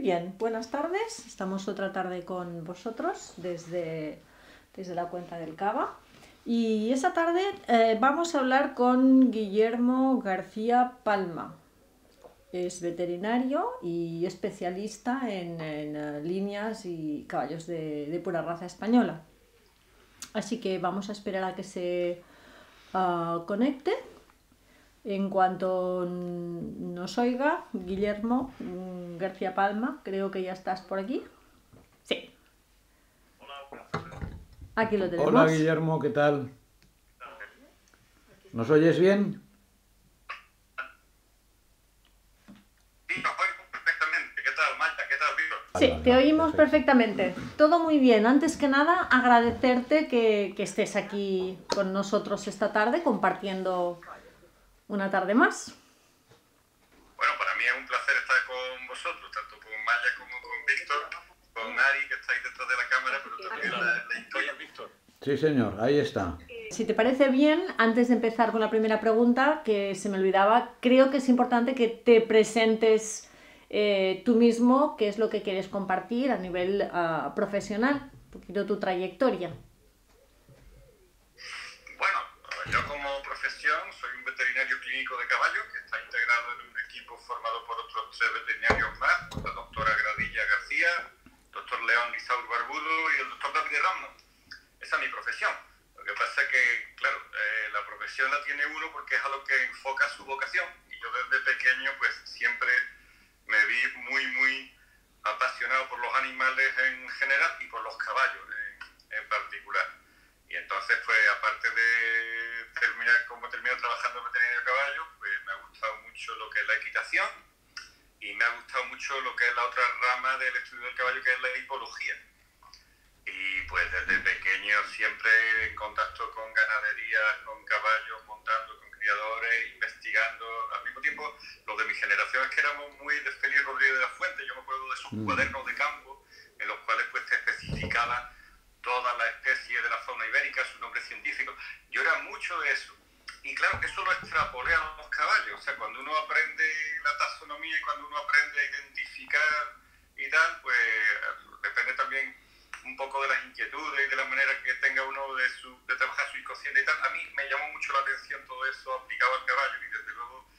bien, buenas tardes. Estamos otra tarde con vosotros desde la cuenta del Cava. Y esta tarde vamos a hablar con Guillermo García Palma. Es veterinario y especialista en líneas y caballos de pura raza española. Así que vamos a esperar a que se conecte. En cuanto nos oiga, Guillermo García Palma, creo que ya estás por aquí. Sí. Hola, aquí lo tenemos. Hola Guillermo, ¿qué tal? ¿Nos oyes bien? Sí, nos oigo perfectamente. ¿Qué tal, Marta? ¿Qué tal, Víctor? Sí, te oímos perfectamente. Todo muy bien. Antes que nada, agradecerte que estés aquí con nosotros esta tarde, compartiendo una tarde más. Bueno, para mí es un placer estar con vosotros, tanto con Maya como con Víctor, con Ari, que estáis detrás de la cámara, pero también la historia, Víctor. Sí, señor, ahí está. Si te parece bien, antes de empezar con la primera pregunta, que se me olvidaba, creo que es importante que te presentes tú mismo, qué es lo que quieres compartir a nivel profesional, un poquito tu trayectoria. Bueno, yo como profesión soy un veterinario clínico de caballos que está integrado en un equipo formado por otros 3 veterinarios más, la doctora Gradilla García, el doctor León Lizaur Barbudo y el doctor David Ramno. Esa es mi profesión. Lo que pasa es que, claro, la profesión la tiene uno porque es a lo que enfoca su vocación. Y yo desde pequeño, pues siempre me vi muy apasionado por los animales en general y por los caballos en particular. Y entonces, pues aparte de terminar trabajando en veterinario de caballos, pues me ha gustado mucho lo que es la equitación y me ha gustado mucho lo que es la otra rama del estudio del caballo, que es la hipología. Y pues desde pequeño siempre en contacto con ganaderías, con caballos, montando con criadores, investigando. Al mismo tiempo, los de mi generación es que éramos muy de Félix Rodríguez de la Fuente. Yo me acuerdo de sus cuadernos de campo, en los cuales pues te especificaba todas las especies de la fauna ibérica, su nombre científico. Yo era mucho de eso. Y claro, eso lo extrapolé a los caballos. O sea, cuando uno aprende la taxonomía y cuando uno aprende a identificar y tal, pues depende también un poco de las inquietudes y de la manera que tenga uno de trabajar su inconsciente y tal. A mí me llamó mucho la atención todo eso aplicado al caballo y desde luego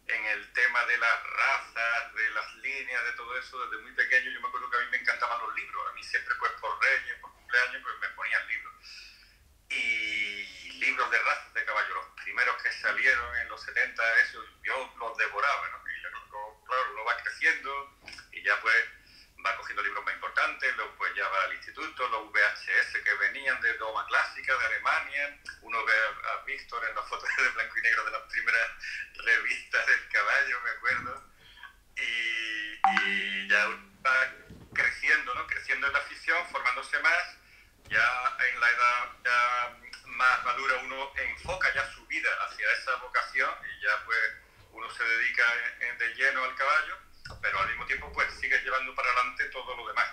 en el tema de las razas, de las líneas, de todo eso, desde muy pequeño yo me acuerdo que a mí me encantaban los libros. A mí siempre pues por reyes, por cumpleaños, pues me ponían libros. Y libros de razas de caballo, los primeros que salieron en los 70, eso, yo los devoraba, ¿no? Y luego, claro, uno va creciendo y ya pues va cogiendo libros más importantes, luego pues ya va al instituto, los VHS que venían de Doma Clásica, de Alemania, uno ve a Víctor en las fotos de blanco y negro de las primeras revistas del caballo, me acuerdo, y ya va creciendo, ¿no? Creciendo en la afición, formándose más, ya en la edad ya más madura uno enfoca ya su vida hacia esa vocación y ya pues uno se dedica de lleno al caballo, pero al mismo tiempo pues sigue llevando para adelante todo lo demás.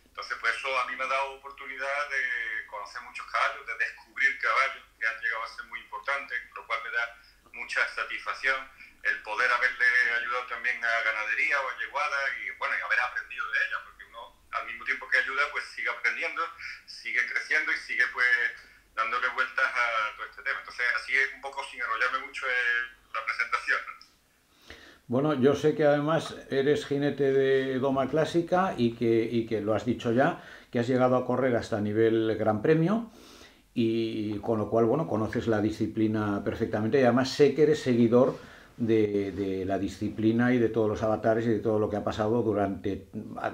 Entonces pues eso a mí me ha dado oportunidad de conocer muchos caballos, de descubrir caballos que han llegado a ser muy importantes, lo cual me da mucha satisfacción el poder haberle ayudado también a ganadería o a yeguada y bueno, y haber aprendido de ella, porque uno al mismo tiempo que ayuda pues sigue aprendiendo, sigue creciendo y sigue pues dándole vueltas a todo este tema. Entonces así es un poco sin enrollarme mucho en la presentación, ¿no? Bueno, yo sé que además eres jinete de Doma Clásica y que lo has dicho ya, que has llegado a correr hasta nivel Gran Premio y con lo cual, bueno, conoces la disciplina perfectamente y además sé que eres seguidor de la disciplina y de todos los avatares y de todo lo que ha pasado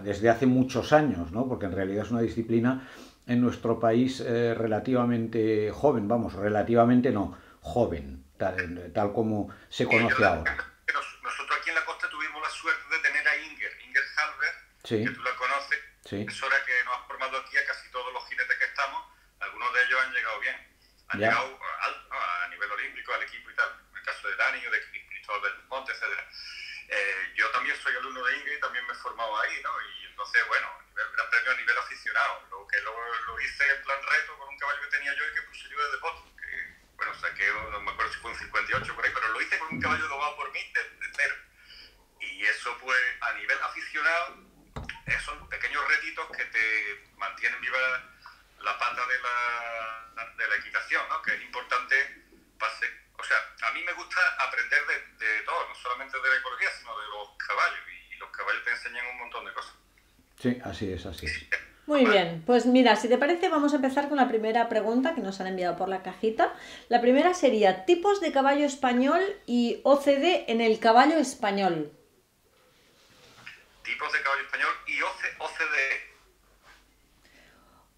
desde hace muchos años, ¿no? Porque en realidad es una disciplina en nuestro país relativamente joven, vamos, relativamente no, joven, tal como se conoce ahora. Nosotros aquí en la costa tuvimos la suerte de tener a Inger Halbert, Sí. que tú la conoces, Sí. profesora que nos ha formado aquí a casi todos los jinetes que estamos. Algunos de ellos han llegado bien, han Ya. llegado alto, ¿no? A nivel olímpico, al equipo y tal. En el caso de Dani o de Cristóbal del Monte, etc. Yo también soy alumno de Inger y también me he formado ahí, ¿no? Y entonces, bueno, Gran Premio a nivel aficionado. Lo hice en plan reto con un caballo que tenía yo y que puse yo desde Poto. Bueno, saqué, no me acuerdo si fue un 58 por ahí, pero lo hice con un caballo domado por mí desde cero. Y eso pues a nivel aficionado son pequeños retitos que te mantienen viva la pata de la equitación, ¿no? Que es importante, o sea, a mí me gusta aprender de todo, no solamente de la ecología, sino de los caballos, y los caballos te enseñan un montón de cosas. Sí, así es, así es. Muy bien, pues mira, si te parece vamos a empezar con la primera pregunta que nos han enviado por la cajita. La primera sería, tipos de caballo español y OCD en el caballo español. Tipos de caballo español y OCD.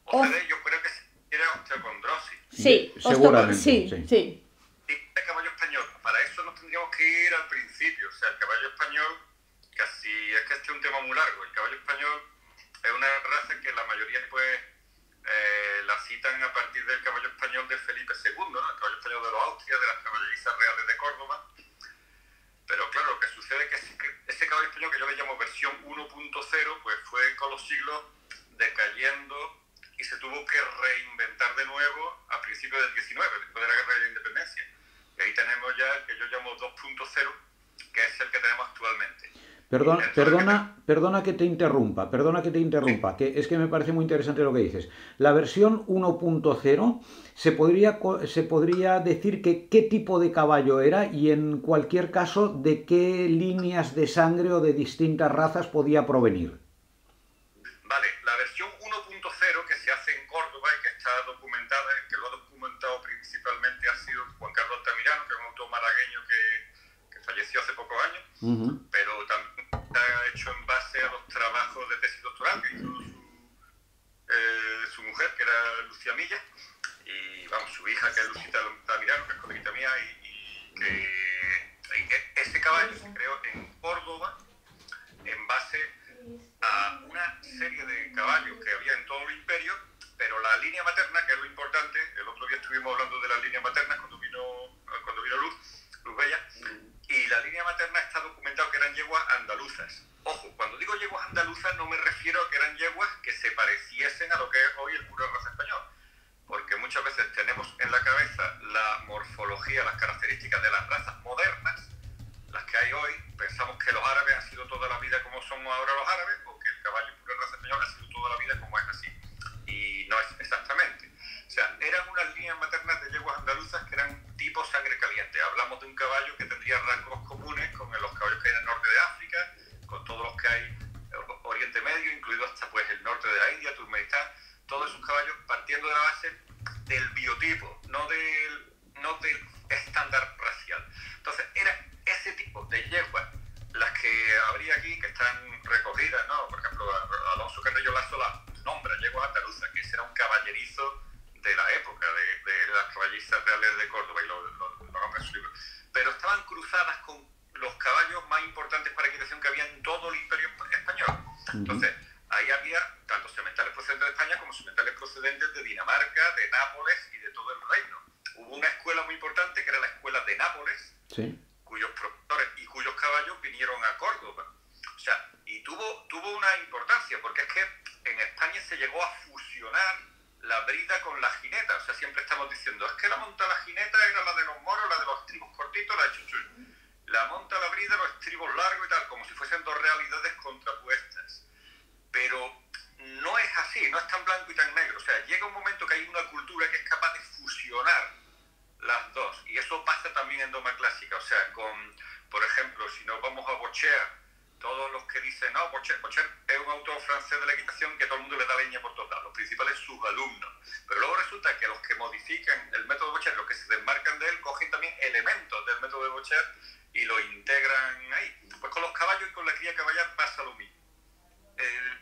OCD yo creo que era osteocondrosis. Sí, seguramente. Sí. Tipos de caballo español, para eso nos tendríamos que ir al principio. O sea, el caballo español, casi es que este es un tema muy largo. El caballo español es una raza que la mayoría pues la citan a partir del caballo español de Felipe II, ¿no? El caballo español de los Austrias, de las caballerizas reales de Córdoba. Pero claro, lo que sucede es que ese caballo español que yo le llamo versión 1.0, pues fue con los siglos decayendo y se tuvo que reinventar de nuevo a principios del 19, después de la Guerra de la Independencia. Y ahí tenemos ya el que yo llamo 2.0, que es el que tenemos actualmente. Perdona que te interrumpa, que es que me parece muy interesante lo que dices. La versión 1.0 se podría decir que qué tipo de caballo era y en cualquier caso de qué líneas de sangre o de distintas razas podía provenir. Vale, la versión 1.0 que se hace en Córdoba y que está documentada, que lo ha documentado principalmente ha sido Juan Carlos Altamirano, que es un autor malagueño que falleció hace pocos años, pero también está hecho en base a los trabajos de tesis doctoral que hizo su mujer, que era Lucía Milla, y vamos, su hija, que es Lucita Altamirano, que es coleguita mía, y que ese caballo se creó en Córdoba en base a una serie de caballos que había en todo el imperio, pero la línea materna, que es lo importante, el otro día estuvimos hablando de la línea materna cuando vino Luz Bella, y la línea materna está documentado que eran yeguas andaluzas. Ojo, cuando digo yeguas andaluzas no me refiero a que eran yeguas que se pareciesen a lo que es hoy el pura raza español, porque muchas veces tenemos en la cabeza la morfología, las características de las razas modernas, las que hay hoy, pensamos que los árabes han sido toda la vida como somos ahora los árabes, o que el caballo pura raza española ha sido toda la vida como es así, y no es exactamente. O sea, eran unas líneas maternas de yeguas andaluzas que eran tipo sangre caliente. Hablamos de un caballo que tendría rasgos comunes con los caballos que hay en el norte de África, con todos los que hay en Oriente Medio, incluido hasta pues el norte de la India, Turkmenistán, todos esos caballos partiendo de la base del biotipo, no del estándar racial. Entonces, era ese tipo de yeguas las que habría aquí, que están recogidas, ¿no? Por ejemplo, Alonso Carrillo Lazo las nombra yeguas andaluzas, que ese era un caballerizo de la época de las caballerizas reales de Córdoba, y lo nombra en su libro. Pero estaban cruzadas con los caballos más importantes para equitación que había en todo el imperio español. Entonces, ahí había tanto sementales procedentes de España como sementales procedentes de Dinamarca, de Nápoles y de todo el reino. Hubo una escuela muy importante que era la escuela de Nápoles, sí, cuyos profesores y cuyos caballos vinieron a Córdoba. O sea, y tuvo una importancia, porque es que en España se llegó a fusionar la brida con la jineta. O sea, siempre estamos diciendo, es que la monta la jineta era la de los moros, la de los estribos cortitos, la de chuchuy. La monta la brida, los estribos largos y tal, como si fuesen dos realidades contrapuestas. Pero no es así, no es tan blanco y tan negro. O sea, llega un momento que hay una cultura que es capaz de fusionar las dos. Y eso pasa también en doma clásica. O sea, por ejemplo, si nos vamos a Bocher, todos los que dicen, no, Bocher es un autor francés de la equitación que todo el mundo le da leña por total, los principales sus alumnos. Pero luego resulta que los que modifican el método de Bocher, los que se desmarcan de él, cogen también elementos del método de Bocher y lo integran ahí. Pues con los caballos y con la cría caballar pasa lo mismo.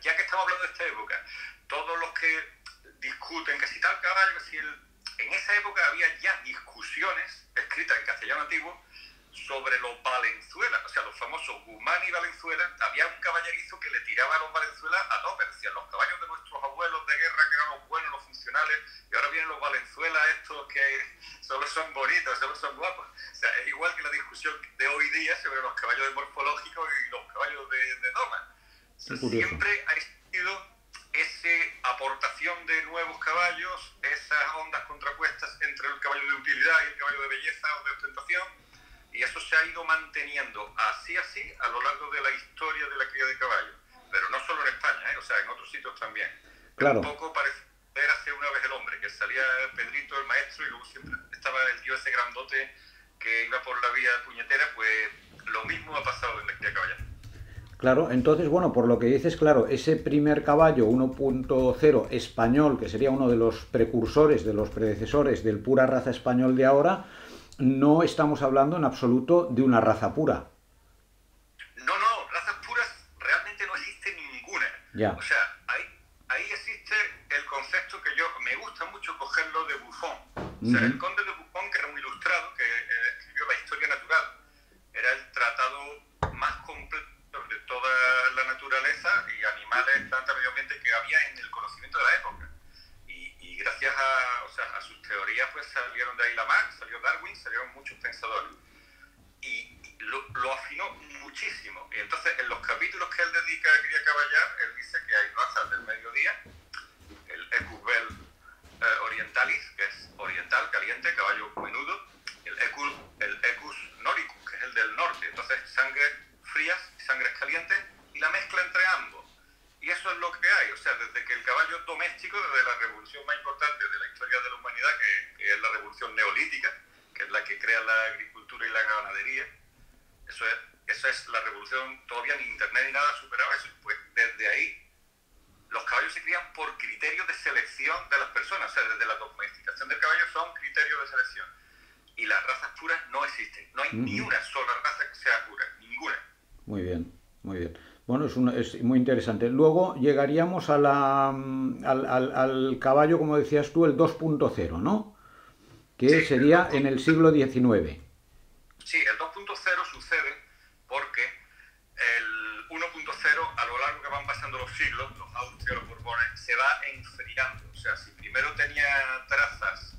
Ya que estamos hablando de esta época, todos los que discuten que si tal caballo, que si en esa época había ya discusiones escritas en castellano antiguo sobre los Valenzuelas, o sea, los famosos Guzmán y Valenzuela. Había un caballerizo que le tiraba a los Valenzuelas a tope, decían, los caballos de nuestros abuelos de guerra que eran los buenos, los funcionales, y ahora vienen los Valenzuelas estos que solo son bonitos, solo son guapos. O sea, es igual que la discusión de hoy día sobre los caballos de morfológicos y los caballos de doma. O sea, siempre ha existido esa aportación de nuevos caballos, esas ondas contrapuestas entre el caballo de utilidad y el caballo de belleza o de ostentación, y eso se ha ido manteniendo así a lo largo de la historia de la cría de caballos, pero no solo en España, también. Claro. Un poco parece Érase una vez el hombre, que salía Pedrito, el maestro, y luego siempre estaba el tío ese grandote que iba por la vía puñetera. Pues lo mismo ha pasado en la cría caballar. Claro, entonces, bueno, por lo que dices, claro, ese primer caballo 1.0 español, que sería uno de los precursores, de los predecesores del pura raza español de ahora, no estamos hablando en absoluto de una raza pura. No, razas puras realmente no existe ninguna. Ya. O sea, ahí existe el concepto que me gusta mucho cogerlo de Buffon. O sea, el conde de Buffon, que era un ilustrado, que escribió La historia natural, era el tratado más completo de toda la naturaleza y animales, planta, medio ambiente que había en el conocimiento de la época. Y gracias a sus teorías, pues salieron de ahí Lamarck, salió Darwin, salieron muchos pensadores. Y lo afinó muchísimo. Y entonces, en los capítulos que él dedica a cría caballar, él dice que hay razas del mediodía, el Equus Bell orientalis, que es oriental, caliente, caballo menudo, el Equus noricus, que es el del norte. Entonces, sangres frías y sangres calientes, y la mezcla entre ambos. Y eso es lo que hay. O sea, desde que el caballo doméstico, desde la revolución más importante de la historia de la humanidad, que es la revolución neolítica, que es la que crea la agricultura y la ganadería, esa es la revolución. Todavía ni internet ni nada superaba eso. Pues desde ahí los caballos se crían por criterios de selección de las personas. O sea, desde la domesticación del caballo son criterios de selección. Y las razas puras no existen. No hay ni una sola raza que sea pura, ninguna. Muy bien, muy bien. Bueno, es muy interesante. Luego llegaríamos a al caballo, como decías tú, el 2.0, ¿no? Que Sí, sería en el siglo XIX. Sí, el 2.0 sucede porque el 1.0, a lo largo que van pasando los siglos, los Austrias, los Borbones, se va enfriando. O sea, si primero tenía trazas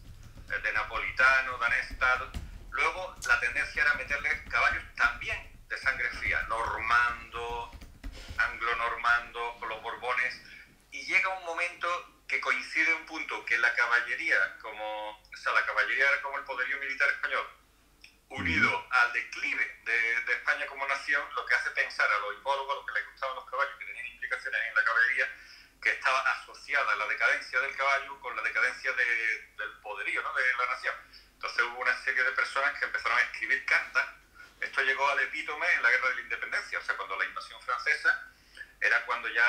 de napolitano, danés, tal, luego la tendencia era meterle caballos también de sangre fría, normando, anglo-normando, con los Borbones, y llega un momento que coincide un punto que la caballería, la caballería era como el poderío militar español, unido al declive de España como nación, lo que hace pensar a los hipólogos, a los que les gustaban los caballos, que tenían implicaciones en la caballería, que estaba asociada la decadencia del caballo con la decadencia del poderío, ¿no?, de la nación. Entonces hubo una serie de personas que empezaron a escribir cartas. Esto llegó al epítome en la Guerra de la Independencia, o sea, cuando la invasión francesa era cuando ya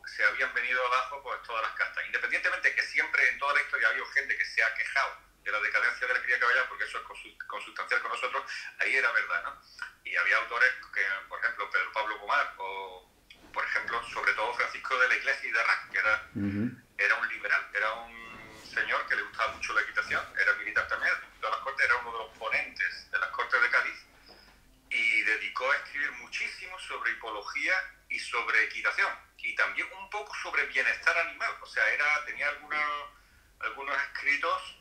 se habían venido abajo pues todas las castas. Independientemente que siempre en toda la historia ha habido gente que se ha quejado de la decadencia de la cría caballar, porque eso es consustancial con nosotros, ahí era verdad, ¿no? Y había autores que, por ejemplo, Pedro Pablo Pomar, o por ejemplo, sobre todo Francisco de la Iglesia y de Arras, que era un liberal, era un señor que le gustaba mucho la equitación, era militar también, de las Cortes, era uno de los ponentes de las Cortes de Cádiz, y dedicó a escribir muchísimo sobre hipología y sobre equitación, y también un poco sobre bienestar animal. O sea, tenía algunos escritos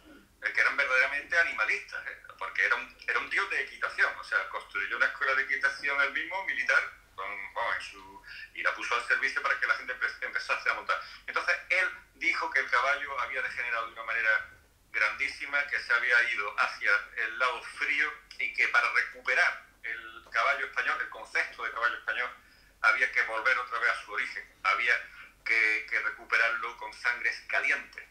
que eran verdaderamente animalistas, porque era un tío de equitación. O sea, construyó una escuela de equitación él mismo, militar, y la puso al servicio para que la gente empezase a montar. Entonces, él dijo que el caballo había degenerado de una manera grandísima, que se había ido hacia el lado frío, y que para recuperar el caballo español, el concepto de caballo español, había que volver otra vez a su origen, había que recuperarlo con sangres calientes,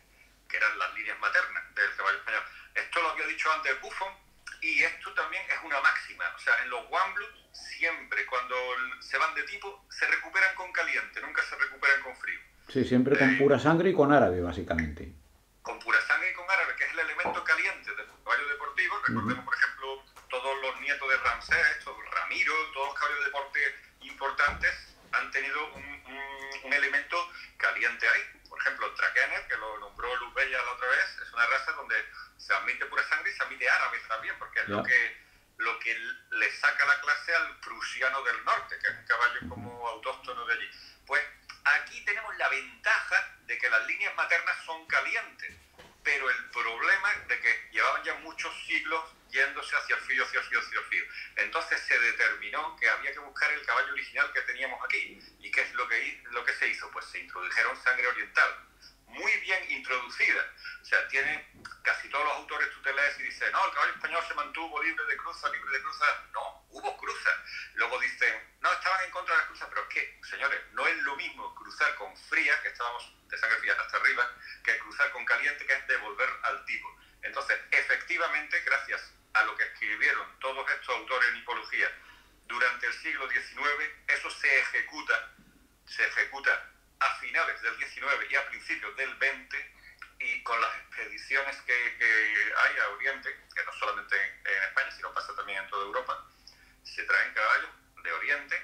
que eran las líneas maternas del caballo español. Esto lo había dicho antes Buffon, y esto también es una máxima. O sea, en los Warmblood siempre, cuando se van de tipo, se recuperan con caliente, nunca se recuperan con frío. Sí, siempre con pura sangre y con árabe, básicamente. Con pura sangre y con árabe, que es el elemento caliente del caballo deportivo. Recordemos, por ejemplo, todos los nietos de Ramsés, Ramiro, todos los caballos de deporte importantes han tenido un elemento caliente ahí. Por ejemplo, el Trakener, que lo nombró Luz Bella la otra vez, es una raza donde se admite pura sangre y se admite árabe también, porque es lo que le saca la clase al prusiano del norte, que es un caballo como autóctono de allí. Pues aquí tenemos la ventaja de que las líneas maternas son calientes, pero el problema es de que llevaban ya muchos siglos yéndose hacia el frío. Entonces se determinó que había que buscar el caballo original que teníamos aquí. ¿Y qué es lo que se hizo? Pues se introdujeron sangre oriental, muy bien introducida. O sea, tiene casi todos los autores, tú te lees y dices, no, el caballo español se mantuvo libre de señores, no es lo mismo cruzar con fría, que estábamos de sangre fría hasta arriba, que cruzar con caliente, que es devolver al tipo. Entonces, efectivamente, gracias a lo que escribieron todos estos autores en hipología durante el siglo XIX, eso se ejecuta a finales del XIX y a principios del XX, y con las expediciones que hay a Oriente, que no solamente en España, sino pasa también en toda Europa, se traen caballos de Oriente,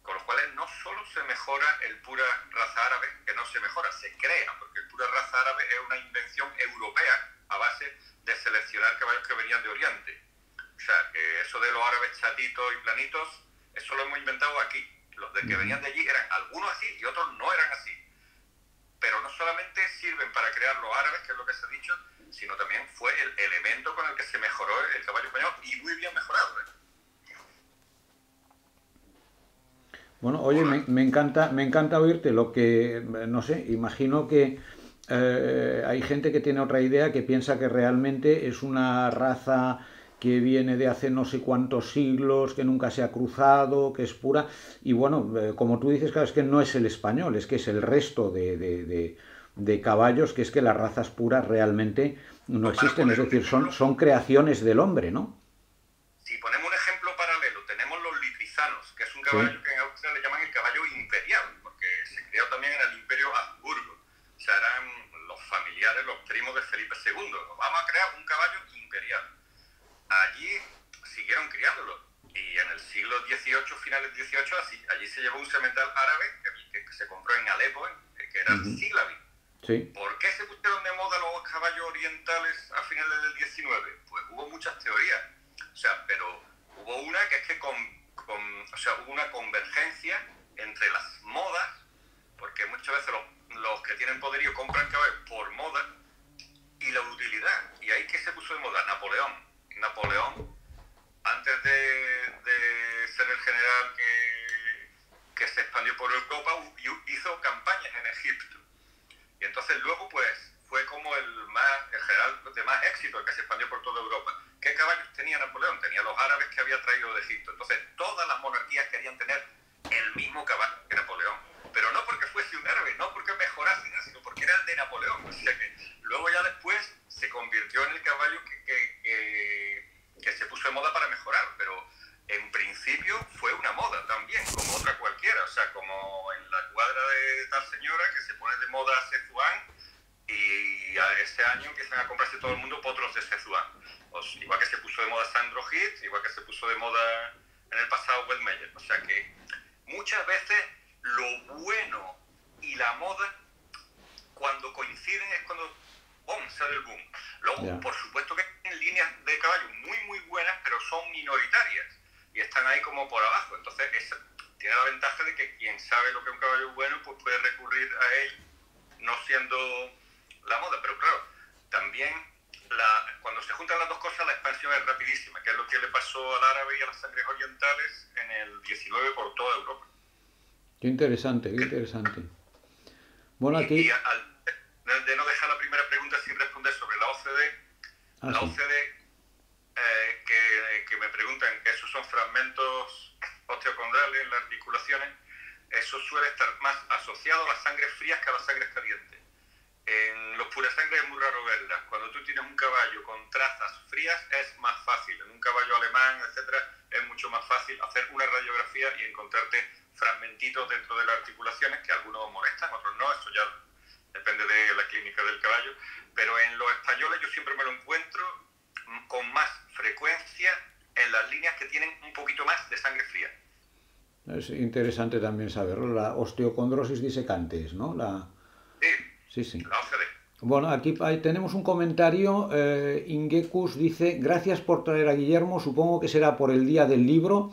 con los cuales no solo se mejora el pura raza árabe, que no se mejora, se crea, porque el pura raza árabe es una invención europea a base de seleccionar caballos que venían de Oriente. O sea, que eso de los árabes chatitos y planitos, eso lo hemos inventado aquí. Los de que venían de allí eran algunos así y otros no eran así. Pero no solamente sirven para crear los árabes, que es lo que se ha dicho, sino también fue el elemento con el que se mejoró el caballo español, y muy bien mejorado, ¿eh? Bueno, oye, me encanta oírte. Lo que, no sé, imagino que hay gente que tiene otra idea, que piensa que realmente es una raza que viene de hace no sé cuántos siglos, que nunca se ha cruzado, que es pura. Y bueno, como tú dices, claro, es que no es el español, es que es el resto de caballos, que es que las razas puras realmente no existen, es decir, son creaciones del hombre, ¿no? Si ponemos un ejemplo paralelo, tenemos los litrizanos, que es un caballo que en Austria le llaman el caballo imperial, porque se crió también en el Imperio Habsburgo. O sea, eran los familiares, los primos de Felipe II. Vamos a crear un caballo imperial. Allí siguieron criándolo, y en el siglo XVIII, finales XVIII, allí se llevó un semental árabe que se compró en Alepo, que era el Siglabi. Sí. ¿Por qué se pusieron de moda los caballos orientales a finales del XIX? Pues hubo muchas teorías. O sea, pero hubo una que es que hubo una convergencia entre las modas, porque muchas veces los que tienen poderío compran caballos por moda, y la utilidad. Y ahí que se puso de moda Napoleón, antes de ser el general que se expandió por Europa, hizo campañas en Egipto. Y entonces luego pues fue como el general de más éxito, el que se expandió por toda Europa. ¿Qué caballos tenía Napoleón? Tenía los árabes que había traído de Egipto. Entonces todas las monarquías querían tener el mismo caballo que Napoleón. Pero no porque fuese un árabe, no porque mejorase, sino porque era el de Napoleón. O sea que luego ya después se convirtió en el caballo que se puso de moda para mejorar. Pero en principio fue una moda también, como otra cualquiera. O sea, como en la cuadra de tal señora que se pone de moda Szechuan, y a ese año empiezan a comprarse todo el mundo potros de Szechuan. Igual que se puso de moda Sandro Hit, igual que se puso de moda en el pasado Weldmeyer. O sea que muchas veces lo bueno y la moda, cuando coinciden, es cuando sale el boom. Luego, por supuesto que hay líneas de caballo muy buenas, pero son minoritarias y están ahí como por abajo. Entonces tiene la ventaja de que quien sabe lo que es un caballo bueno, pues puede recurrir a él, no siendo la moda. Pero claro, también cuando se juntan las dos cosas, la expansión es rapidísima, que es lo que le pasó al árabe y a las sangres orientales en el 19 por toda Europa. Qué interesante, qué interesante. Bueno, aquí... Y de no dejar la primera pregunta sin responder sobre la OCDE, la OCDE, que me preguntan que esos son fragmentos osteocondrales en las articulaciones, eso suele estar más asociado a las sangres frías que a las sangres calientes. En los purasangres es muy raro verlas. Cuando tú tienes un caballo con trazas frías es más fácil. En un caballo alemán, etcétera, es mucho más fácil hacer una radiografía y encontrarte fragmentitos dentro de las articulaciones, que algunos molestan, otros no, eso ya depende de la clínica del caballo. Pero en los españoles yo siempre me lo encuentro con más frecuencia en las líneas que tienen un poquito más de sangre fría. Es interesante también saberlo, la osteocondrosis disecantes, ¿no? Sí. La OCDE. Bueno, aquí tenemos un comentario. Ingekus dice: gracias por traer a Guillermo, supongo que será por el día del libro.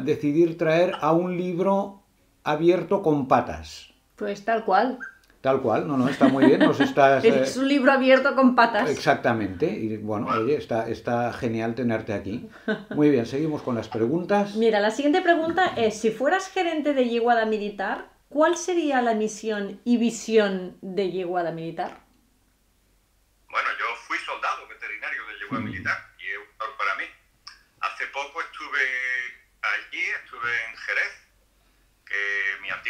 Decidir traer a un libro abierto con patas. Pues tal cual. Tal cual, no, está muy bien. Es un libro abierto con patas. Exactamente. Y bueno, oye, está genial tenerte aquí. Muy bien, seguimos con las preguntas. Mira, la siguiente pregunta es: si fueras gerente de yeguada militar, ¿cuál sería la misión y visión de yeguada militar? Bueno, yo fui soldado veterinario de yeguada militar y es un honor para mí. Hace poco estuve allí, estuve en Jerez, que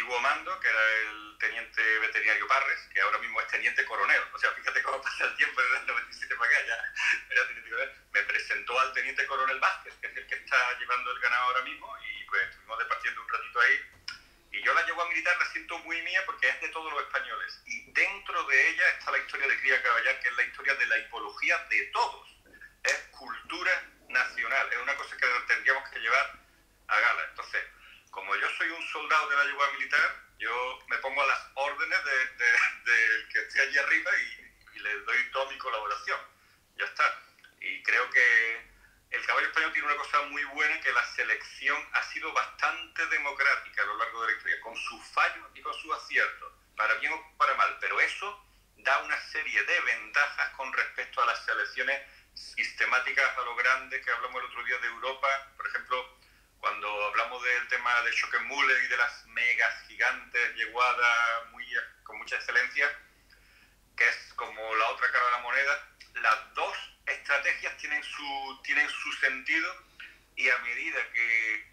antiguo mando, que era el teniente veterinario Parres, que ahora mismo es teniente coronel. O sea, fíjate cómo pasa el tiempo desde el 97 para acá, ya era teniente coronel. Me presentó al teniente coronel Vázquez, que es el que está llevando el ganado ahora mismo, y pues estuvimos departiendo un ratito ahí. Y yo la yegua militar la siento muy mía porque es de todos los españoles. Y dentro de ella está la historia de cría caballar, que es la historia de la hipología de todos. Es cultura nacional, es una cosa que tendríamos que llevar a gala. Entonces, como yo soy un soldado de la yegua militar, yo me pongo a las órdenes del que esté allí arriba y le doy toda mi colaboración. Ya está. Y creo que el caballo español tiene una cosa muy buena, que la selección ha sido bastante democrática a lo largo de la historia, con sus fallos y con sus aciertos, para bien o para mal, pero eso da una serie de ventajas con respecto a las selecciones sistemáticas a lo grande que hablamos el otro día de Europa. Por ejemplo, cuando hablamos del tema de Schockenmüller y de las megas gigantes yeguadas con mucha excelencia, que es como la otra cara de la moneda, las dos estrategias tienen su sentido, y a medida que...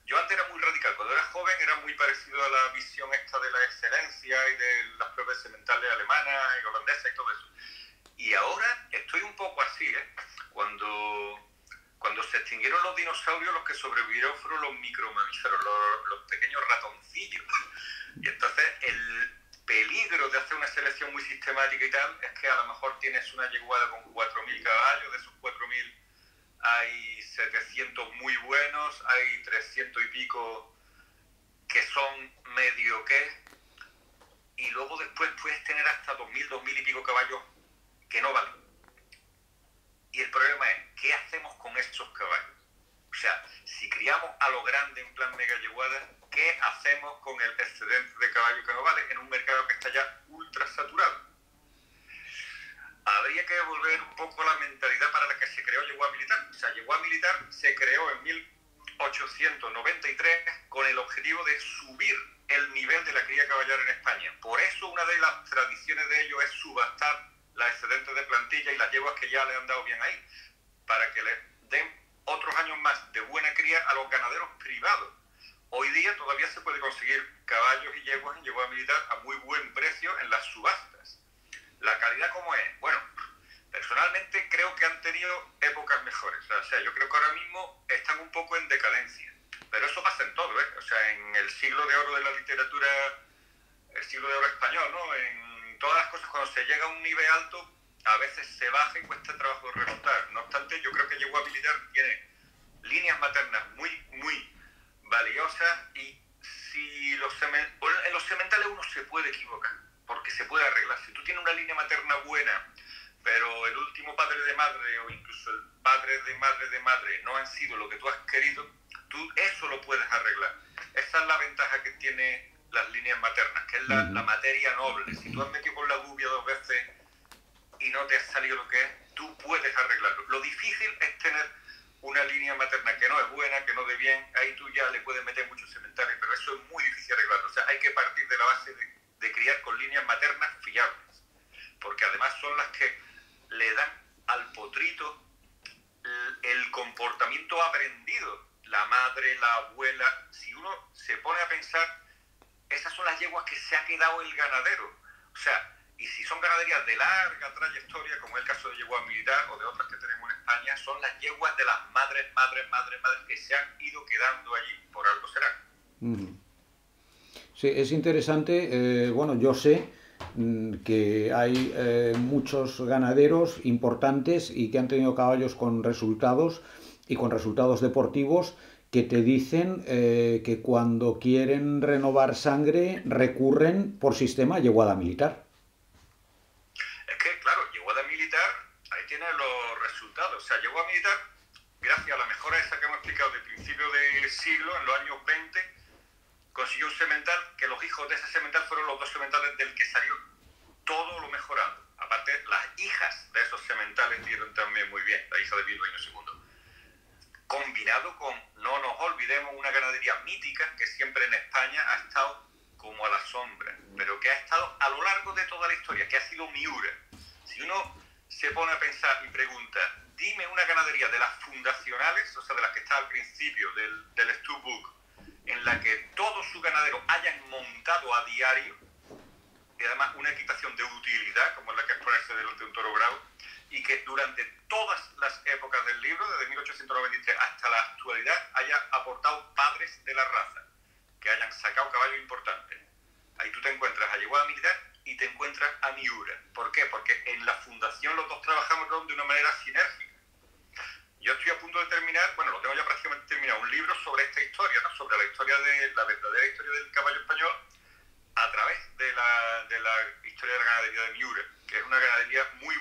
Yo antes era muy radical, cuando era joven era muy parecido a la visión esta de la excelencia y de las pruebas sementales alemanas y holandesas y todo eso. Y ahora estoy un poco así, ¿eh? Cuando se extinguieron los dinosaurios, los que sobrevivieron fueron los micromamíferos, los pequeños ratoncillos. Y entonces el peligro de hacer una selección muy sistemática y tal es que a lo mejor tienes una yeguada con 4.000 caballos, de esos 4.000 hay 700 muy buenos, hay 300 y pico que son medio y luego después puedes tener hasta 2.000 y pico caballos que no valen. Y el problema es, ¿qué hacemos con estos caballos? O sea, si criamos a lo grande en plan mega yeguada, ¿qué hacemos con el excedente de caballos que no vale en un mercado que está ya ultra saturado? Habría que volver un poco a la mentalidad para la que se creó yegua militar. O sea, yegua militar se creó en 1893 con el objetivo de subir el nivel de la cría caballar en España. Por eso una de las tradiciones de ello es subastar las excedentes de plantilla y las yeguas que ya le han dado bien ahí, para que le den otros años más de buena cría a los ganaderos privados. Hoy día todavía se puede conseguir caballos y yeguas en yegua militar a muy buen precio en las subastas. ¿La calidad cómo es? Bueno, personalmente creo que han tenido épocas mejores. O sea, yo creo que ahora mismo están un poco en decadencia. Pero eso pasa en todo, ¿eh? O sea, en el siglo de oro de la literatura, el siglo de oro español, ¿no? En todas las cosas, cuando se llega a un nivel alto, a veces se baja y cuesta trabajo remontar. No obstante, yo creo que yegua militar tiene líneas maternas muy, muy valiosas, y si en los sementales uno se puede equivocar, porque se puede arreglar. Si tú tienes una línea materna buena, pero el último padre de madre o incluso el padre de madre no han sido lo que tú has querido, tú eso lo puedes arreglar. Esa es la ventaja que tiene las líneas maternas, que es la materia noble. Si tú has metido por la gubia 2 veces y no te ha salido lo que es, tú puedes arreglarlo. Lo difícil es tener una línea materna que no es buena, que no dé bien. Ahí tú ya le puedes meter muchos sementales, pero eso es muy difícil arreglarlo. O sea, hay que partir de la base de criar con líneas maternas fiables, porque además son las que le dan al potrito el comportamiento aprendido. La madre, la abuela, si uno se pone a pensar, esas son las yeguas que se ha quedado el ganadero. O sea, y si son ganaderías de larga trayectoria, como es el caso de yegua militar o de otras que tenemos en España, son las yeguas de las madres que se han ido quedando allí, por algo será. Sí, es interesante. Bueno, yo sé que hay muchos ganaderos importantes y que han tenido caballos con resultados y con resultados deportivos, que te dicen que cuando quieren renovar sangre recurren por sistema a yeguada militar. Es que, claro, yeguada militar, ahí tiene los resultados. O sea, yegua militar, gracias a la mejora esa que hemos explicado de principio de siglo, en los años 20, consiguió un semental que los hijos de ese semental fueron los 2 sementales del que salió todo lo mejorado. Aparte, las hijas de esos sementales dieron también muy bien, la hija de Bilbaíno II. Combinado con, no nos olvidemos, una ganadería mítica que siempre en España ha estado como a la sombra, pero que ha estado a lo largo de toda la historia, que ha sido Miura. Si uno se pone a pensar y pregunta, dime una ganadería de las fundacionales, o sea, de las que está al principio del Stubook, en la que todos sus ganaderos hayan montado a diario, y además una equitación de utilidad, como es la que es ponerse delante de un toro bravo, y que durante todas las épocas del libro, desde 1893 hasta la actualidad, haya aportado padres de la raza, que hayan sacado caballos importantes. Ahí tú te encuentras a Yeguada Militar y te encuentras a Miura. ¿Por qué? Porque en la fundación los dos trabajamos de una manera sinérgica. Yo estoy a punto de terminar, bueno, lo tengo ya prácticamente terminado, un libro sobre esta historia, ¿no? Sobre la historia de la verdadera historia del caballo español a través de la historia de la ganadería de Miura, que es una ganadería muy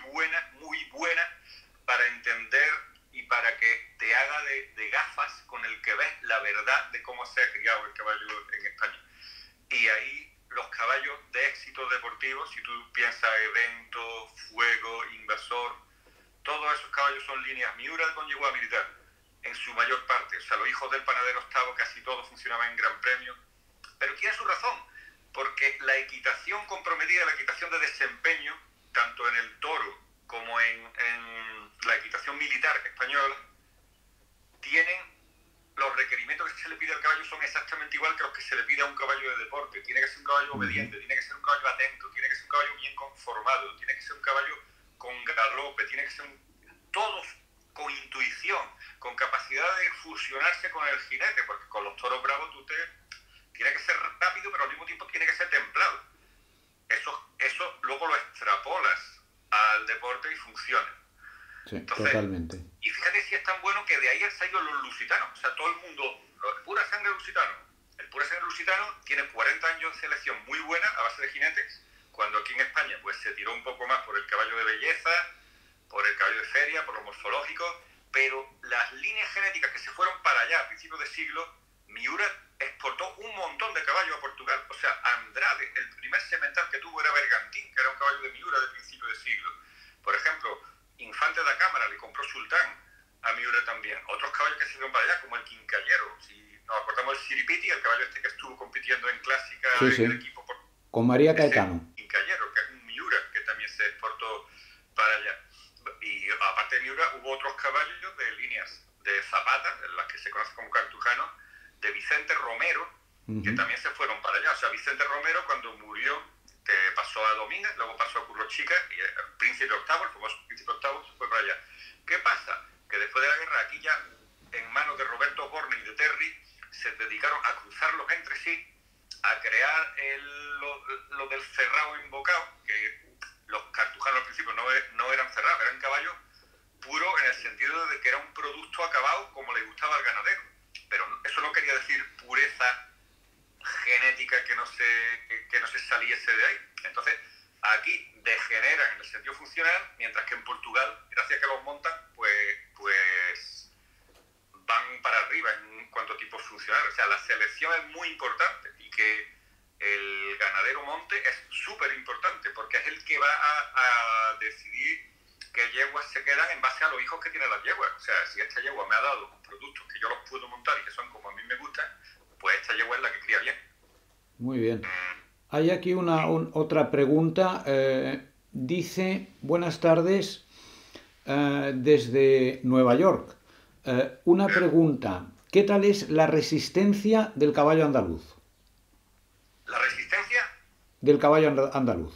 buena para entender y para que te haga de gafas con el que ves la verdad de cómo se ha criado el caballo en España. Y ahí los caballos de éxito deportivo, si tú piensas Evento, Fuego, Invasor, todos esos caballos son líneas Miura con Yeguada Militar, en su mayor parte. O sea, los hijos del panadero octavo casi todo funcionaba en Gran Premio. Pero tiene su razón, porque la equitación comprometida, la equitación de desempeño, tanto en el toro como en la equitación militar española, tienen los requerimientos que se le pide al caballo son exactamente igual que los que se le pide a un caballo de deporte. Tiene que ser un caballo obediente, tiene que ser un caballo atento, tiene que ser un caballo bien conformado, tiene que ser un caballo con galope, tiene que ser todos con intuición, con capacidad de fusionarse con el jinete, porque con los toros bravos tiene que ser rápido, pero al mismo tiempo tiene que ser templado. Eso luego lo extrapolas al deporte y funciona. Sí, Entonces, totalmente. Y fíjate si es tan bueno que de ahí han salido los lusitanos. O sea, todo el mundo, el pura sangre lusitano. El pura sangre lusitano tiene 40 años de selección muy buena a base de jinetes, cuando aquí en España pues se tiró un poco más por el caballo de belleza, por el caballo de feria, por lo morfológico, pero las líneas genéticas que se fueron para allá a principios de siglo, Miura exportó un montón de caballos a Portugal. O sea, Andrade, el primer semental que tuvo era Bergantín, que era un caballo de Miura de principio de siglo. Por ejemplo, Infante da Cámara le compró Sultán a Miura también. Otros caballos que se fueron para allá, como el Quincallero. Si nos acordamos del Siripiti, el caballo este que estuvo compitiendo en clásica sí, en el equipo con María Caetano. Quincallero, que es un Miura, que también se exportó para allá. Y aparte de Miura, hubo otros caballos de líneas de Zapata, en las que se conoce como cartujanos, de Vicente Romero, que también se fueron para allá. O sea, Vicente Romero, cuando murió, pasó a Domínguez, luego pasó a Curro Chica, y el Príncipe Octavo, el famoso Príncipe Octavo, se fue para allá. ¿Qué pasa? Que después de la guerra, aquí ya, en manos de Roberto Borne y de Terry, se dedicaron a cruzarlos entre sí, a crear lo del cerrado invocado, que los cartujanos al principio no eran cerrados, eran caballos puros en el sentido de que era un producto acabado como le gustaba al ganadero. Pero eso no quería decir pureza genética que no se saliese de ahí. Entonces, aquí degeneran en el sentido funcional, mientras que en Portugal, gracias a que los montan, pues van para arriba en cuanto a tipos funcionales. O sea, la selección es muy importante y que el ganadero monte es súper importante porque es el que va a decidir qué yeguas se quedan en base a los hijos que tienen las yeguas. O sea, si esta yegua me ha dado productos que yo los puedo montar y que son como a mí me gustan, pues esta yegua es la que cría bien. Muy bien. Hay aquí otra pregunta. Dice, buenas tardes, desde Nueva York. Una pregunta. ¿Qué tal es la resistencia del caballo andaluz? ¿La resistencia? Del caballo andaluz.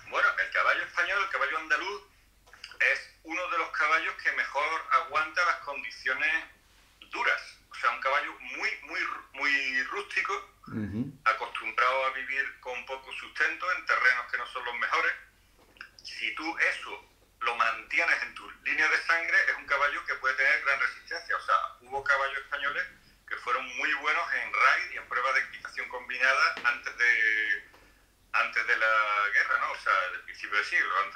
Bueno, el caballo español, el caballo andaluz, es uno de los caballos que mejor aguanta las condiciones duras. O sea, un caballo muy rústico, acostumbrado a vivir con poco sustento en terrenos que no son los mejores. Si tú eso lo mantienes en tu línea de sangre, es un caballo que puede tener gran resistencia. O sea, hubo caballos españoles que fueron muy buenos en raid y en pruebas de equitación combinada antes de la guerra, ¿no? O sea, del principio del siglo, en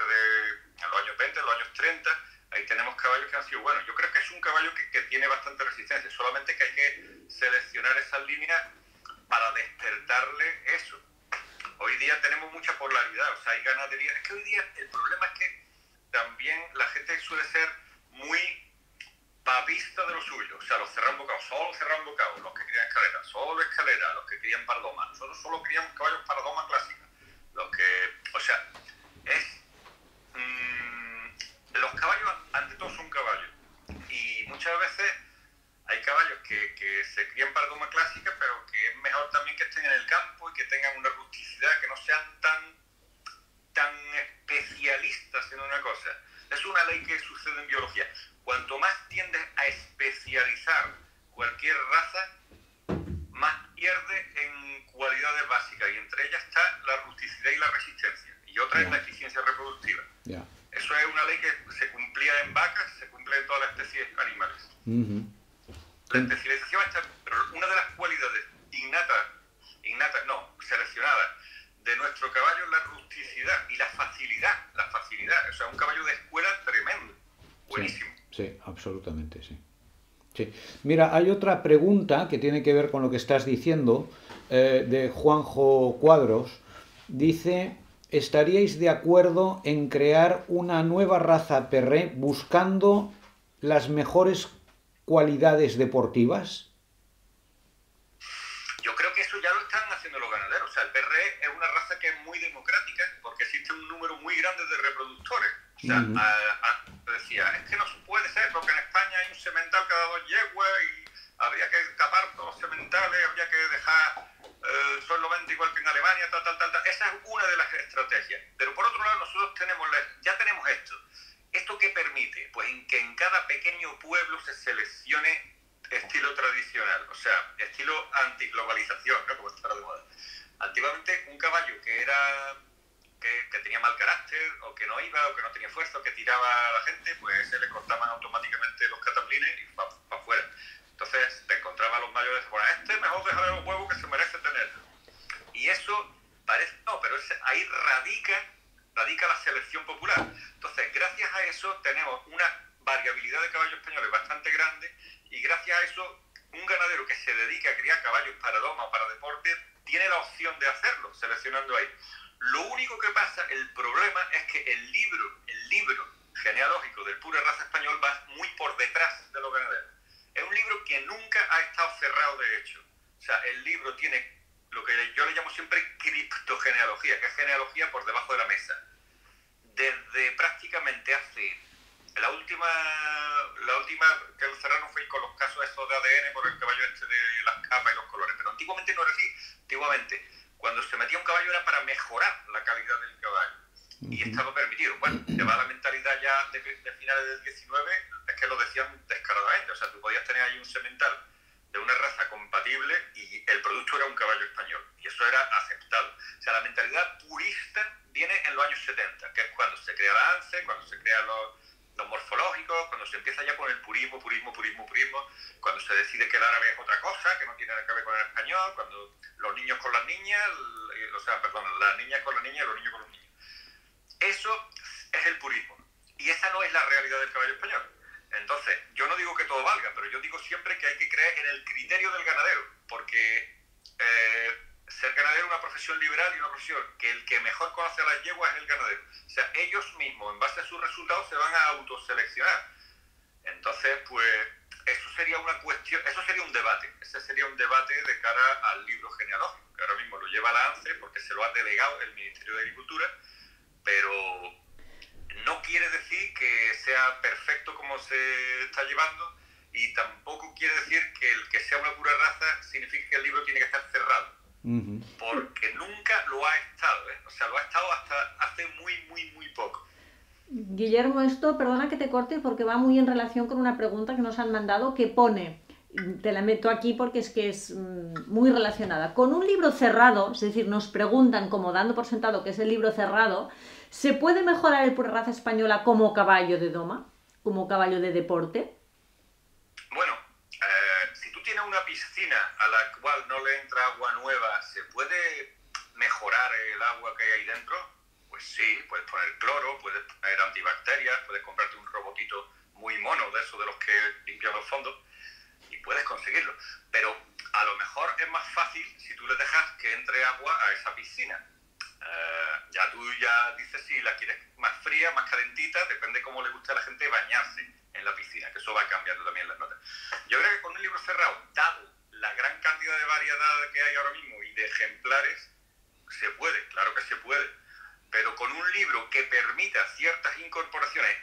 los años 20, en los años 30, ahí tenemos caballos que han sido buenos. Yo creo que es un caballo que tiene bastante resistencia, solamente que hay que seleccionar esas líneas para despertarle eso. Hoy día tenemos mucha polaridad, o sea, hay ganadería. Es que hoy día el problema es que también la gente suele ser muy papista de lo suyo. O sea, los cerrados bocados, solo cerrados bocados, los que crían escalera, solo escalera, los que crían pardoma. Nosotros solo criamos caballos pardoma clásica. O sea, los caballos ante todo son caballos. Y muchas veces hay caballos que que se crían para doma clásica, pero que es mejor también que estén en el campo y que tengan una rusticidad, que no sean tan especialistas en una cosa. Es una ley que sucede en biología. Cuanto más tiendes a especializar cualquier raza, más pierde en cualidades básicas, y entre ellas está la rusticidad y la resistencia, y otra es la eficiencia reproductiva. Eso es una ley que se cumplía en vacas, se cumple en todas las especies animales. La especialización está, pero una de las cualidades seleccionadas de nuestro caballo es la rusticidad y la facilidad. O sea, un caballo de escuela tremendo, buenísimo. Sí, absolutamente, sí. Sí. Mira, hay otra pregunta que tiene que ver con lo que estás diciendo, de Juanjo Cuadros. Dice, ¿estaríais de acuerdo en crear una nueva raza Perré buscando las mejores cualidades deportivas? Yo creo que eso ya lo están haciendo los ganaderos. O sea, el Perré es una raza que es muy democrática porque existe un número muy grande de reproductores. O sea, decía, es que no puede ser porque en España hay un semental cada 2 yeguas y habría que tapar todos los sementales, habría que dejar suelo vente igual que en Alemania, tal. Esa es una de las estrategias. Pero por otro lado, nosotros ya tenemos esto. ¿Esto qué permite? Pues que en cada pequeño pueblo se seleccione estilo tradicional, o sea, estilo antiglobalización, ¿no? Como está de moda. Antiguamente, un caballo que tenía mal carácter, o que no iba, o que no tenía fuerza, o que tiraba a la gente, pues se le cortaban automáticamente los cataplines y para afuera. Entonces te encontraban los mayores y decían, mejor dejarle los huevos que se merece tener. Y eso parece, no, pero ahí radica la selección popular. Entonces, gracias a eso tenemos una variabilidad de caballos españoles bastante grande, y gracias a eso un ganadero que se dedica a criar caballos para doma o para deporte tiene la opción de hacerlo, seleccionando ahí. Lo único que pasa, el problema es que el libro genealógico del pura raza español va muy por detrás de los ganaderos. Es un libro que nunca ha estado cerrado, de hecho. O sea, el libro tiene lo que yo le llamo siempre criptogenealogía, que es genealogía por debajo de la mesa. Desde prácticamente hace la última que lo cerraron fue con los casos esos de ADN por el caballo este de las capas y los colores, pero antiguamente no era así. Antiguamente, cuando se metía un caballo era para mejorar la calidad del caballo, y estaba permitido. Bueno, lleva la mentalidad ya de finales del 19, es que lo decían descaradamente. O sea, tú podías tener ahí un semental de una raza compatible y el producto era un caballo español, y eso era aceptado. O sea, la mentalidad purista viene en los años 70, que es cuando se crea la ANSE, cuando se crean los morfológicos, cuando se empieza ya con el purismo, cuando se decide que el árabe es otra cosa, que no tiene nada que ver con el español, cuando los niños con las niñas, las niñas con las niñas y los niños con los niños. Eso es el purismo, y esa no es la realidad del caballo español. Entonces, yo no digo que todo valga, pero yo digo siempre que hay que creer en el criterio del ganadero, porque ser ganadero es una profesión liberal y una profesión que el que mejor conoce a las yeguas es el ganadero. O sea, ellos mismos, en base a sus resultados, se van a autoseleccionar. Entonces, pues, eso sería una cuestión, eso sería un debate. Ese sería un debate de cara al libro genealógico, que ahora mismo lo lleva la ANSE porque se lo ha delegado el Ministerio de Agricultura, pero no quiere decir que sea perfecto como se está llevando, y tampoco quiere decir que el que sea una pura raza significa que el libro tiene que estar cerrado. Porque nunca lo ha estado, ¿eh? O sea, lo ha estado hasta hace muy poco. Guillermo, esto, perdona que te corte, porque va muy en relación con una pregunta que nos han mandado, que pone, te la meto aquí porque es que es muy relacionada, con un libro cerrado. Es decir, nos preguntan, como dando por sentado que es el libro cerrado, ¿se puede mejorar el pura raza española como caballo de doma, como caballo de deporte? Bueno, si tú tienes una piscina a la cual no le entra agua nueva, ¿se puede mejorar el agua que hay ahí dentro? Pues sí, puedes poner cloro, puedes poner antibacterias, puedes comprarte un robotito muy mono de esos de los que limpian los fondos, y puedes conseguirlo. Pero a lo mejor es más fácil si tú le dejas que entre agua a esa piscina. Ya tú ya dices si la quieres más fría, más calentita, depende cómo le guste a la gente bañarse en la piscina, que eso va cambiando también las notas. Yo creo que con un libro cerrado, dado la gran cantidad de variedad que hay ahora mismo y de ejemplares, se puede, claro que se puede, pero con un libro que permita ciertas incorporaciones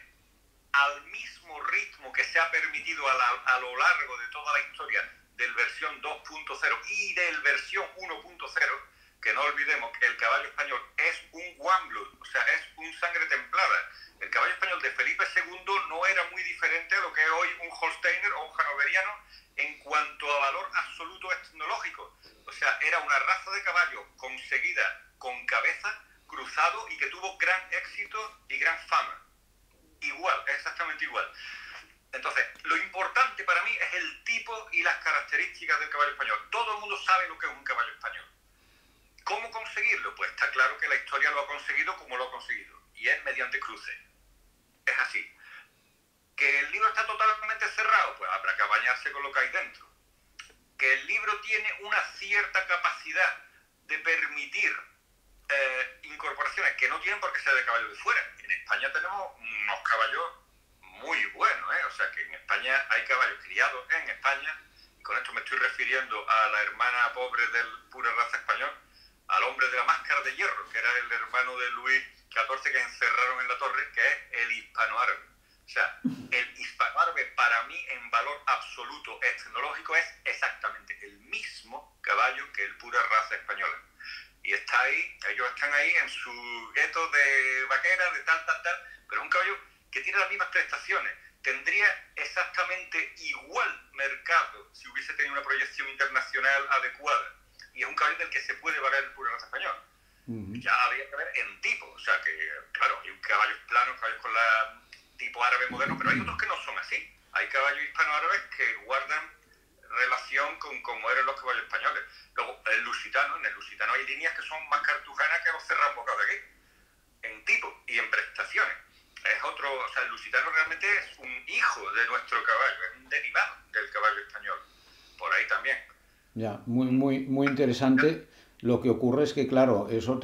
al mismo ritmo que se ha permitido a lo largo de toda la historia del versión 2.0 y del versión 1.0, que no olvidemos que el caballo español es un warm blood, o sea, es un sangre templada. El caballo español de Felipe II no era muy diferente a lo que es hoy un Holsteiner o un Hanoveriano en cuanto a valor absoluto etnológico. O sea, era una raza de caballo conseguida con cabeza, cruzado, y que tuvo gran éxito y gran fama. Igual, exactamente igual. Entonces, lo importante para mí es el tipo y las características del caballo español. Todo el mundo sabe lo que es un caballo español. ¿Cómo conseguirlo? Pues está claro que la historia lo ha conseguido como lo ha conseguido, y es mediante cruce. Es así. ¿Que el libro está totalmente cerrado? Pues habrá que bañarse con lo que hay dentro. ¿Que el libro tiene una cierta capacidad de permitir incorporaciones que no tienen por qué ser de caballos de fuera? En España tenemos unos caballos muy buenos, ¿eh? O sea que en España hay caballos criados en España, y con esto me estoy refiriendo a la hermana pobre del pura raza español, al hombre de la máscara de hierro, que era el hermano de Luis XIV que encerraron en la torre, que es el hispanoárabe. O sea, el hispanoárabe para mí en valor absoluto etnológico es exactamente el mismo caballo que el pura raza española. Y está ahí, ellos están ahí en su gueto de vaquera, de tal, pero es un caballo que tiene las mismas prestaciones. Tendría exactamente igual mercado si hubiese tenido una proyección internacional adecuada. Y es un caballo del que se puede valer el pura raza español. Ya habría que ver en tipo, o sea que, claro, hay caballos planos, caballos con la tipo árabe moderno, pero hay otros que no son así. Hay caballos hispanoárabes que guardan relación con cómo eran los caballos españoles. Luego, en el lusitano hay líneas que son más cartujanas que los cerrambocados de aquí, en tipo y en prestaciones. Es otro, o sea, el lusitano realmente es un hijo de nuestro caballo, es un derivado del caballo español, por ahí también. Ya, muy interesante. Lo que ocurre es que, claro, eso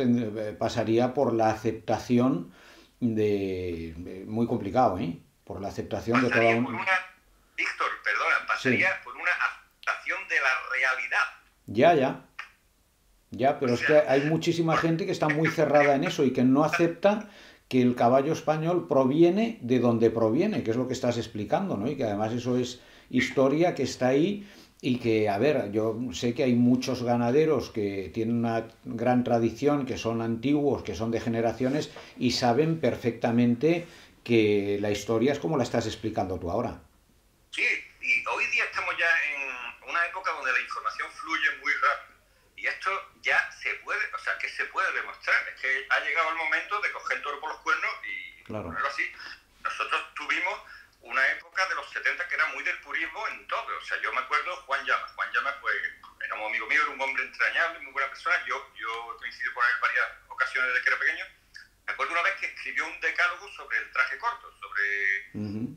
pasaría por la aceptación muy complicado, ¿eh? Por la aceptación de toda Pasaría por una, Víctor, perdona, pasaría Sí. por una aceptación de la realidad. Ya, pero O es que sea, hay muchísima gente que está muy cerrada en eso y que no acepta que el caballo español proviene de donde proviene, que es lo que estás explicando, ¿no? Y que además eso es historia que está ahí y que, a ver, yo sé que hay muchos ganaderos que tienen una gran tradición, que son antiguos, que son de generaciones y saben perfectamente que la historia es como la estás explicando tú ahora. sí, y hoy día estamos ya en una época donde la información fluye muy rápido. Y esto ya se puede, o sea, que se puede demostrar. Es que ha llegado el momento de coger el toro por los cuernos y Claro. ponerlo así. Nosotros tuvimos una época de los 70 que era muy del purismo en todo. O sea, yo me acuerdo Juan Llama. Juan Llama, pues, era un amigo mío, era un hombre entrañable, muy buena persona. Yo coincido con él en varias ocasiones desde que era pequeño. Me acuerdo una vez que escribió un decálogo sobre el traje corto, sobre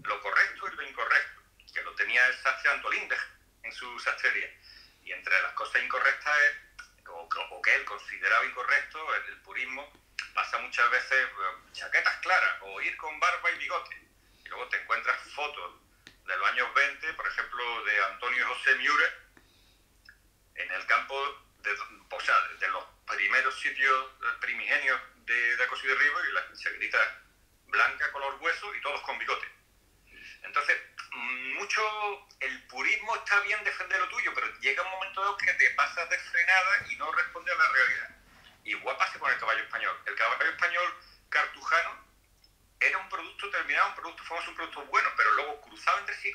lo correcto y lo incorrecto, que lo tenía el sastre Antolín en su sastrería. Y entre las cosas incorrectas o que él consideraba incorrecto, el purismo pasa muchas veces chaquetas claras o ir con barba y bigote. Y luego te encuentras fotos de los años 20, por ejemplo, de Antonio José Miure, en el campo, de los primeros sitios primigenios de Acoso y Derribo, y la chaquetita blanca color hueso y todos con bigote. Entonces, el purismo está bien defender lo tuyo, pero llega un momento dado que te pasas de frenada y no responde a la realidad. Igual pasa con el caballo español. El caballo español cartujano era un producto terminado, un producto famoso, un producto bueno, pero luego cruzado entre sí,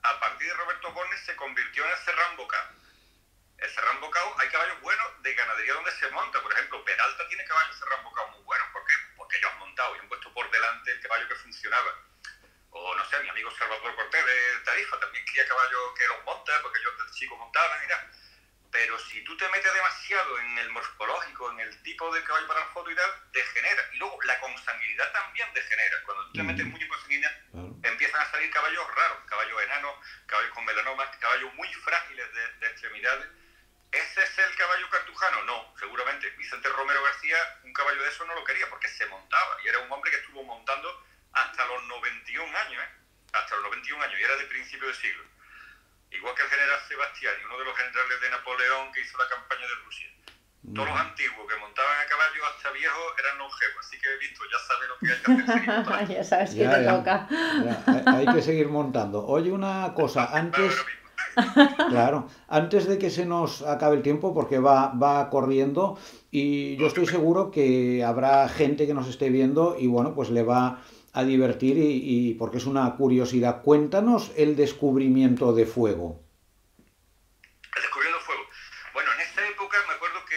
a partir de Roberto Bornes se convirtió en el Serrán Bocao. El Serrán Bocao, hay caballos buenos de ganadería donde se monta. Por ejemplo, Peralta tiene caballos Serrán Bocao muy buenos. ¿Por qué? Porque ellos han montado y han puesto por delante el caballo que funcionaba. O no sé, mi amigo Salvador Cortés de Tarifa también cría caballos que los monta, porque ellos desde chicos montaban y tal. Pero si tú te metes demasiado en el morfológico, en el tipo de caballo para la foto y tal, degenera. Y luego la consanguinidad también degenera. Cuando tú te metes mucho en consanguinidad, empiezan a salir caballos raros, caballos enanos, caballos con melanomas, caballos muy frágiles de extremidades. ¿Ese es el caballo cartujano? No, seguramente. Vicente Romero García, un caballo de eso no lo quería, porque se montaba. Y era un hombre que estuvo montando hasta los 91 años, hasta los 91 años, y era de principio de siglo. Igual que el general Sebastiani, uno de los generales de Napoleón que hizo la campaña de Rusia. Todos los antiguos que montaban a caballo hasta viejos eran longevos, así que he visto, ya sabes lo que hay que hacer. Ya sabes que te toca. Hay que seguir montando. Oye, una cosa, Claro, antes de que se nos acabe el tiempo, porque va corriendo, y yo estoy seguro que habrá gente que nos esté viendo y bueno, pues le va a divertir y porque es una curiosidad. Cuéntanos el descubrimiento de fuego. El descubriendo fuego. Bueno, en esa época me acuerdo que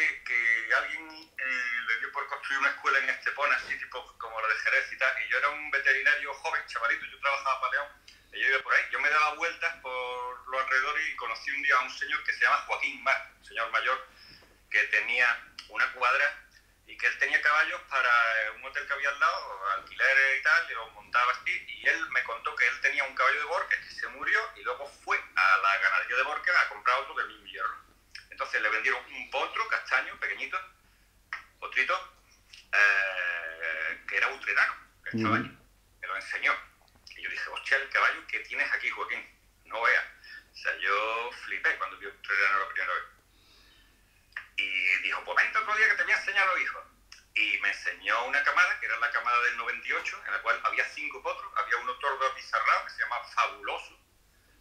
alguien le dio por construir una escuela en Estepona, así tipo como la de Jerez y tal, y yo era un veterinario joven, chavalito, yo trabajaba para León, y yo iba por ahí. Yo me daba vueltas por los alrededores y conocí un día a un señor que se llama Joaquín Mar, un señor mayor, que tenía una cuadra y que él tenía caballos para un hotel que había al lado, alquileres y tal, y los montaba así, y él me contó que él tenía un caballo de Borges que se murió y luego fue a la ganadería de Borges a comprar otro del mismo hierro. Entonces le vendieron un potro castaño, pequeñito, potrito, que era utrerano, que estaba allí. Me lo enseñó. Y yo dije, hostia, el caballo que tienes aquí, Joaquín, no veas. O sea, yo flipé cuando vi un utrerano la primera vez. Y dijo, pues vente otro día que te voy a enseñar a los hijos. Y me enseñó una camada, que era la camada del 98, en la cual había 5 potros. Había uno tordo apizarrado, que se llama Fabuloso,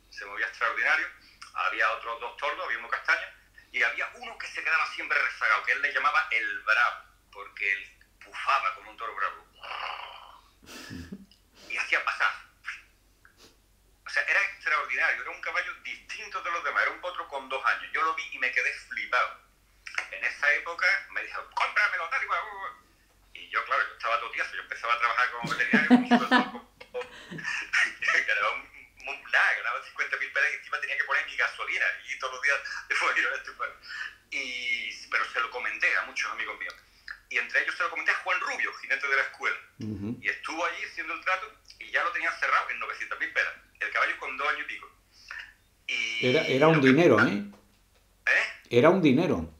se movía extraordinario. Había otros 2 tordos, había uno castaño. Y había uno que se quedaba siempre rezagado, que él le llamaba el bravo, porque él pufaba como un toro bravo. Y hacía pasar. O sea, era extraordinario, era un caballo distinto de los demás, era un potro con 2 años. Yo lo vi y me quedé flipado. En esa época me dijo, cómpramelo, tal y cual. Y yo, claro, yo estaba todo tieso, yo empezaba a trabajar como veterinario, con un sueldo ganaba 50.000 pelas y encima tenía que poner mi gasolina y todos los días después ir a estupar. Pero se lo comenté a muchos amigos míos. Y entre ellos se lo comenté a Juan Rubio, jinete de la escuela. Y estuvo allí haciendo el trato y ya lo tenían cerrado en 900.000 pelas. El caballo con 2 años y pico. Era un dinero, ¿eh? Era un dinero.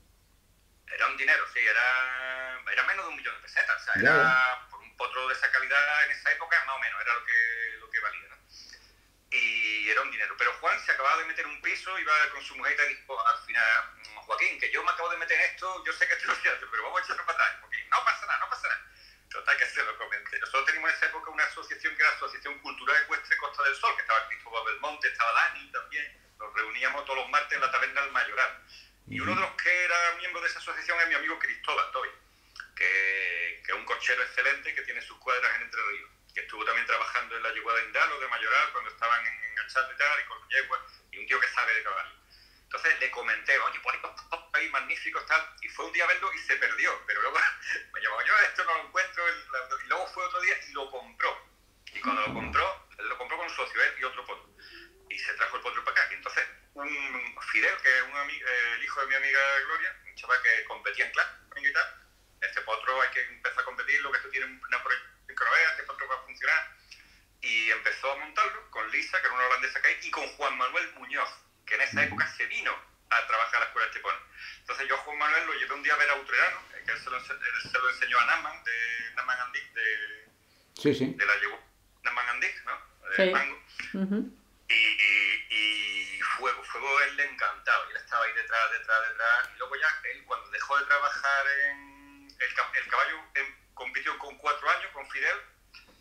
Era un dinero, sí, era menos de 1.000.000 de pesetas. O sea, era por un potro de esa calidad en esa época, más o menos, era lo que valía, ¿no? Y era un dinero. Pero Juan se acababa de meter en un piso, iba con su mujer y dijo al final, Joaquín, que yo me acabo de meter en esto, yo sé que esto lo hace, pero vamos a echarlo para atrás, porque no pasa nada, no pasa nada. Total, que se lo comenté. Nosotros teníamos en esa época una asociación que era la Asociación Cultural Ecuestre Costa del Sol, que estaba Cristóbal Belmonte, estaba Dani también. Nos reuníamos todos los martes en la taberna del Mayoral. Y uno de los que era miembro de esa asociación es mi amigo Cristóbal Toby, que es un cochero excelente que tiene sus cuadras en Entre Ríos, que estuvo también trabajando en la yeguada de Indalo de Mayoral cuando estaban enganchando y tal, y con yeguas, y un tío que sabe de caballo. Entonces le comenté, oye, pues ahí magníficos tal, y fue un día a verlo y se perdió, pero luego me llamó, yo esto no lo encuentro, y luego fue otro día y lo compró. Y cuando lo compró con un socio, él y otro potro. Y se trajo el potro para acá. Y entonces Fidel, que es el hijo de mi amiga Gloria, un chaval que competía en clase y tal, este potro hay que empezar a competirlo, que esto tiene una proyección que no vea, este potro va a funcionar. Y empezó a montarlo con Lisa, que era una holandesa que hay, y con Juan Manuel Muñoz, que en esa época se vino a trabajar a la escuela de Estepona. Entonces yo a Juan Manuel lo llevé un día a ver a Utrerano, que él se lo enseñó a Naman, de Naman Andic, de la llevó Naman Andic, ¿no? De Mango. Y Fuego él le encantaba, y él estaba ahí detrás, y luego ya él cuando dejó de trabajar en el caballo compitió con 4 años con Fidel,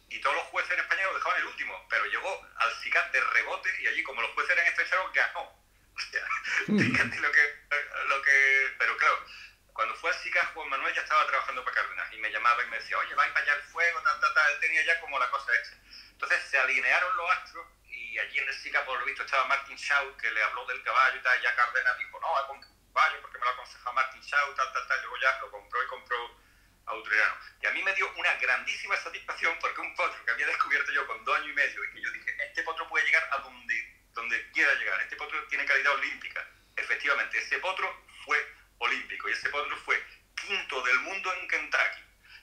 y todos los jueces en España lo dejaban el último, pero llegó al SICAT de rebote y allí como los jueces eran extranjeros ganó. O sea, fíjate pero claro, cuando fue al SICAT Juan Manuel ya estaba trabajando para Cárdenas y me llamaba y me decía, oye, vais para allá el fuego, él tenía ya como la cosa hecha. Entonces se alinearon los astros. Y allí en el SICA, por lo visto, estaba Martin Shaw, que le habló del caballo y tal, y ya Cárdenas dijo, no, con caballo, porque me lo aconsejó Martin Shaw, tal, y luego ya lo compró y compró a Utrerano. Y a mí me dio una grandísima satisfacción porque un potro que había descubierto yo con 2 años y medio, y que yo dije, este potro puede llegar a donde quiera llegar, este potro tiene calidad olímpica. Efectivamente, ese potro fue olímpico, y ese potro fue 5º del mundo en Kentucky.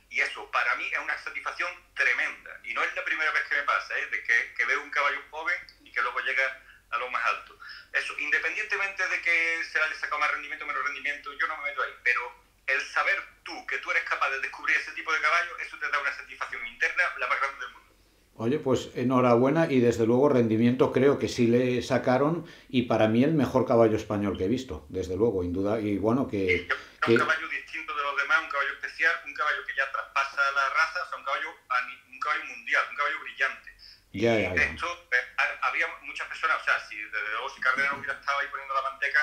Y eso para mí es una satisfacción tremenda. Y no es la primera vez que me pasa, de que veo un caballo joven y que luego llega a lo más alto. Eso, independientemente de que se le haya sacado más rendimiento o menos rendimiento, yo no me meto ahí. Pero el saber que tú eres capaz de descubrir ese tipo de caballo, eso te da una satisfacción interna la más grande del mundo. Oye, pues enhorabuena y desde luego rendimiento creo que sí le sacaron y para mí el mejor caballo español que he visto, desde luego, sin duda. Y bueno, que... Un caballo distinto de los demás, un caballo especial, un caballo que ya traspasa la raza, o sea, un caballo mundial, un caballo brillante. Ya. Esto, había muchas personas, o sea, desde luego si Cárdenas hubiera estado ahí poniendo la manteca,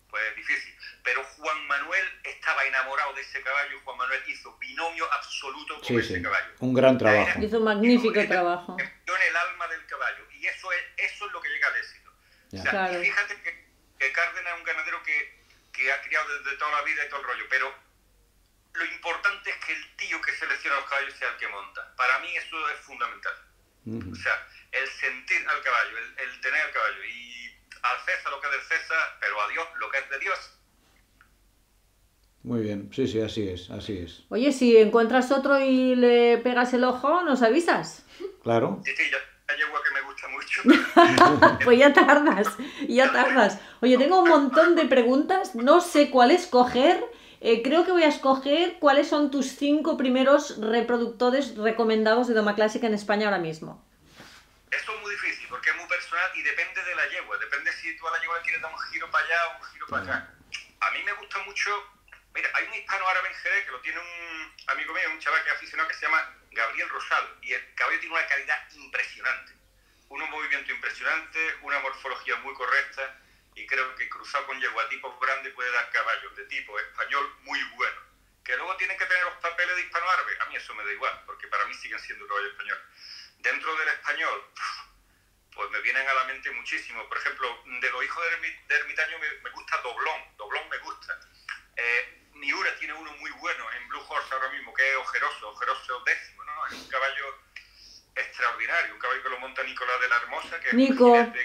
pues difícil. Pero Juan Manuel estaba enamorado de ese caballo, Juan Manuel hizo binomio absoluto con ese caballo. Un gran trabajo. Hizo un magnífico trabajo. En el alma del caballo, y eso es lo que llega al éxito. O sea, claro. y fíjate que Cárdenas es un ganadero que ha criado desde toda la vida y todo el rollo, pero lo importante es que el tío que selecciona los caballos sea el que monta. Para mí eso es fundamental. O sea, el sentir al caballo, el tener al caballo. Y al César lo que es del César, pero a Dios lo que es de Dios. Muy bien, sí, así es. Oye, si encuentras otro y le pegas el ojo, ¿nos avisas? Claro. Sí, ya llego a que me gusta mucho. Pues ya tardas. Oye, tengo un montón de preguntas, no sé cuál escoger. Creo que voy a escoger cuáles son tus 5 primeros reproductores recomendados de doma clásica en España ahora mismo. Esto es muy difícil porque es muy personal y depende de la yegua. Depende si tú a la yegua le quieres dar un giro para allá o un giro para acá. A mí me gusta mucho. Mira, hay un hispano árabe en Jerez que lo tiene un amigo mío, un chaval que es aficionado que se llama Gabriel Rosado. Y el caballo tiene una calidad impresionante. Un movimiento impresionante, una morfología muy correcta. Y creo que cruzado con yegua tipo grande puede dar caballos de tipo español muy bueno. Que luego tienen que tener los papeles de hispano árabe. A mí eso me da igual, porque para mí siguen siendo caballo español. Dentro del español, pues me vienen a la mente muchísimo. Por ejemplo, de los hijos de ermitaño me gusta Doblón me gusta. Miura tiene uno muy bueno en Blue Horse ahora mismo, que es Ojeroso décimo, ¿no? Es un caballo extraordinario, un caballo que lo monta Nicolás de la Hermosa. Que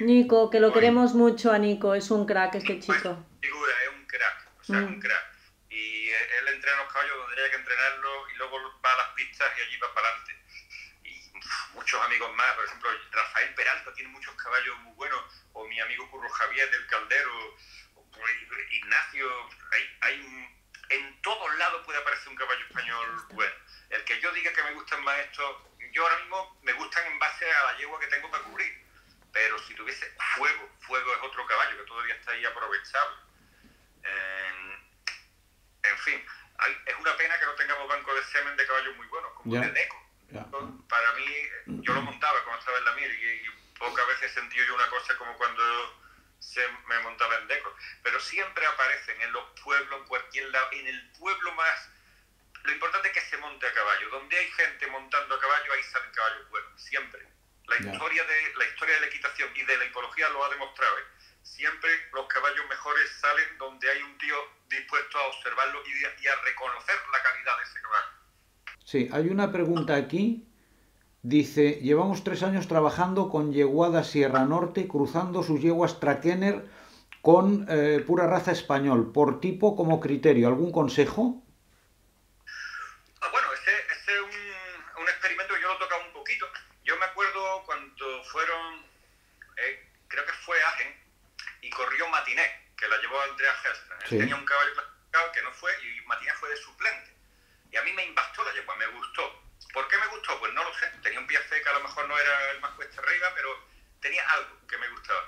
Nico, que lo queremos mucho a Nico, es un crack este chico. Figura, es un crack, o sea, es un crack. Y él entrena los caballos donde haya que entrenarlo y luego va a las pistas y allí va para adelante. Y muchos amigos más, por ejemplo, Rafael Peralta tiene muchos caballos muy buenos, o mi amigo Curro Javier del Caldero, o Ignacio, en todos lados puede aparecer un caballo español bueno. El que yo diga que me gustan más estos, yo ahora mismo me gustan en base a la yegua que tengo para cubrir, pero si tuviese Fuego es otro caballo que todavía está ahí aprovechable. En fin, es una pena que no tengamos banco de semen de caballos muy buenos, como el de Deco. Para mí, yo lo montaba cuando estaba en la mil y pocas veces he sentido yo una cosa como cuando me montaba en Deco, pero siempre aparecen en los pueblos, cualquier lado, en el pueblo más. Lo importante es que se monte a caballo. Donde hay gente montando a caballo, ahí salen caballos buenos, siempre. La historia de la equitación y de la hipología lo ha demostrado. Siempre los caballos mejores salen donde hay un tío dispuesto a observarlo y a reconocer la calidad de ese caballo. Sí, hay una pregunta aquí. Dice, llevamos 3 años trabajando con yeguada Sierra Norte, cruzando sus yeguas Trakener con pura raza español, por tipo como criterio. ¿Algún consejo? Bueno, ese es un experimento que yo lo he tocado un poquito. Yo me acuerdo cuando fueron, creo que fue Agen, y corrió Matiné, que la llevó Andrea Hellstrand. Él tenía un caballo clasificado que no fue, y Matiné fue de suplente. Y a mí me impactó la yegua, me gustó. ¿Por qué me gustó? Pues no lo sé. Tenía un pie que a lo mejor no era el más cuesta arriba, pero tenía algo que me gustaba.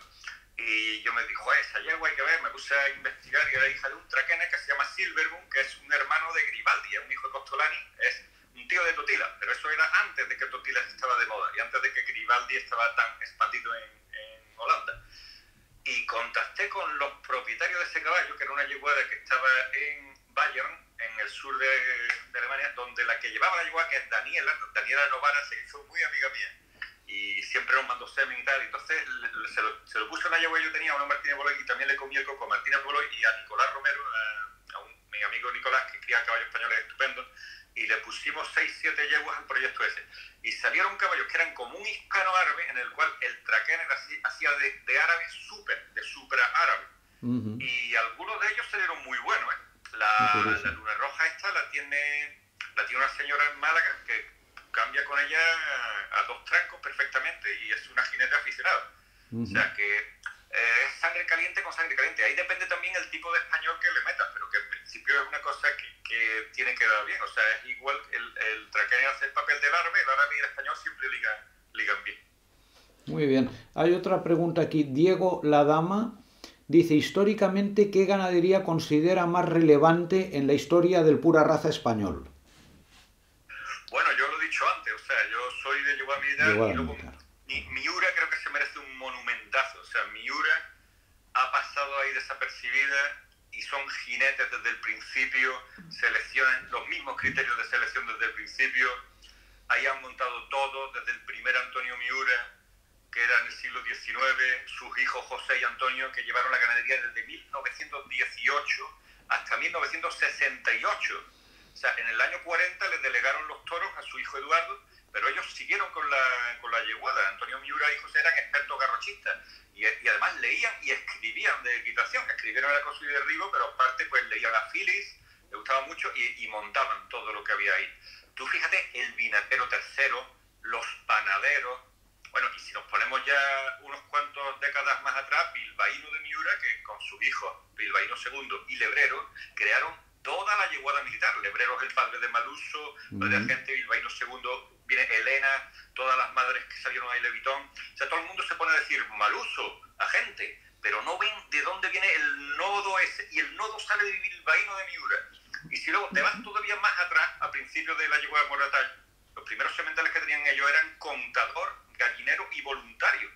Y yo me dijo, esa yegua hay que ver, me puse a investigar y era hija de un traquene que se llama Silvermoon, que es un hermano de Gribaldi, es un hijo de Costolani, es un tío de Totila, pero eso era antes de que Totila estaba de moda y antes de que Gribaldi estaba tan expandido en Holanda. Y contacté con los propietarios de ese caballo, que era una yeguada que estaba en Bayern, en el sur de Alemania, donde la que llevaba la yegua, que es Daniela Novara, se hizo muy amiga mía. Y siempre nos mandó semen y tal. Entonces se lo puso a una yegua que yo tenía, a una Martínez Boloy, y también le comí el coco a Martínez Boloy y a Nicolás Romero, mi amigo Nicolás, que cría caballos españoles estupendos, y le pusimos 6-7 yeguas al proyecto ese. Y salieron caballos que eran como un hispano-árabe, en el cual el traquener hacía de árabe de super árabe. Y algunos de ellos salieron muy buenos, ¿eh? La luna roja esta la tiene una señora en Málaga que cambia con ella a 2 trancos perfectamente y es una jinete aficionada. O sea que es sangre caliente con sangre caliente. Ahí depende también el tipo de español que le metas, pero que en principio es una cosa que tiene que dar bien. O sea, es igual, el traquener hace el papel del árabe, el árabe y el español siempre ligan bien. Muy bien. Hay otra pregunta aquí. Diego La Dama dice, históricamente, ¿qué ganadería considera más relevante en la historia del pura raza español? Bueno, yo lo he dicho antes, o sea, yo soy de yegua militar y luego Miura creo que se merece un monumentazo. O sea, Miura ha pasado ahí desapercibida y son jinetes desde el principio, seleccionan los mismos criterios de selección desde el principio, ahí han montado todo, desde el primer Antonio Miura, que era en el siglo XIX, sus hijos José y Antonio, que llevaron la ganadería desde 1918 hasta 1968. O sea, en el año 40 les delegaron los toros a su hijo Eduardo, pero ellos siguieron con la yeguada. Antonio Miura y José eran expertos garrochistas y además leían y escribían de equitación. Escribieron la cosa y derribo, pero aparte pues leían a Phillies, les gustaba mucho y montaban todo lo que había ahí. Tú fíjate, el vinatero tercero, los panaderos. Bueno, y si nos ponemos ya unos cuantos décadas más atrás, Bilbaíno de Miura, que con sus hijos, Bilbaíno II y Lebrero, crearon toda la yeguada militar. Lebrero es el padre de Maluso, padre de Agente, Bilbaíno II, viene Elena, todas las madres que salieron ahí Levitón. O sea, todo el mundo se pone a decir Maluso, Agente, pero no ven de dónde viene el nodo ese. Y el nodo sale de Bilbaíno de Miura. Y si luego te vas todavía más atrás, a principios de la yeguada Moratall, los primeros sementales que tenían ellos eran contador, gallinero y voluntario,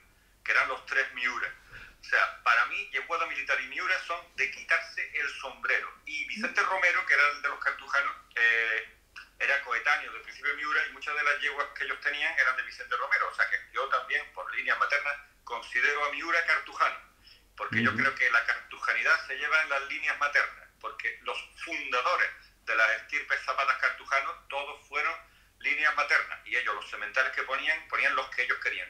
que eran los tres Miura. O sea, para mí, yeguada militar y Miura son de quitarse el sombrero. Y Vicente Romero, que era el de los cartujanos, era coetáneo del principio de Miura y muchas de las yeguas que ellos tenían eran de Vicente Romero. O sea que yo también, por línea materna, considero a Miura cartujano, porque yo creo que la cartujanidad se lleva en las líneas maternas, porque los fundadores de las estirpes zapatas cartujanos todos fueron líneas maternas y ellos los sementales que ponían los que ellos querían.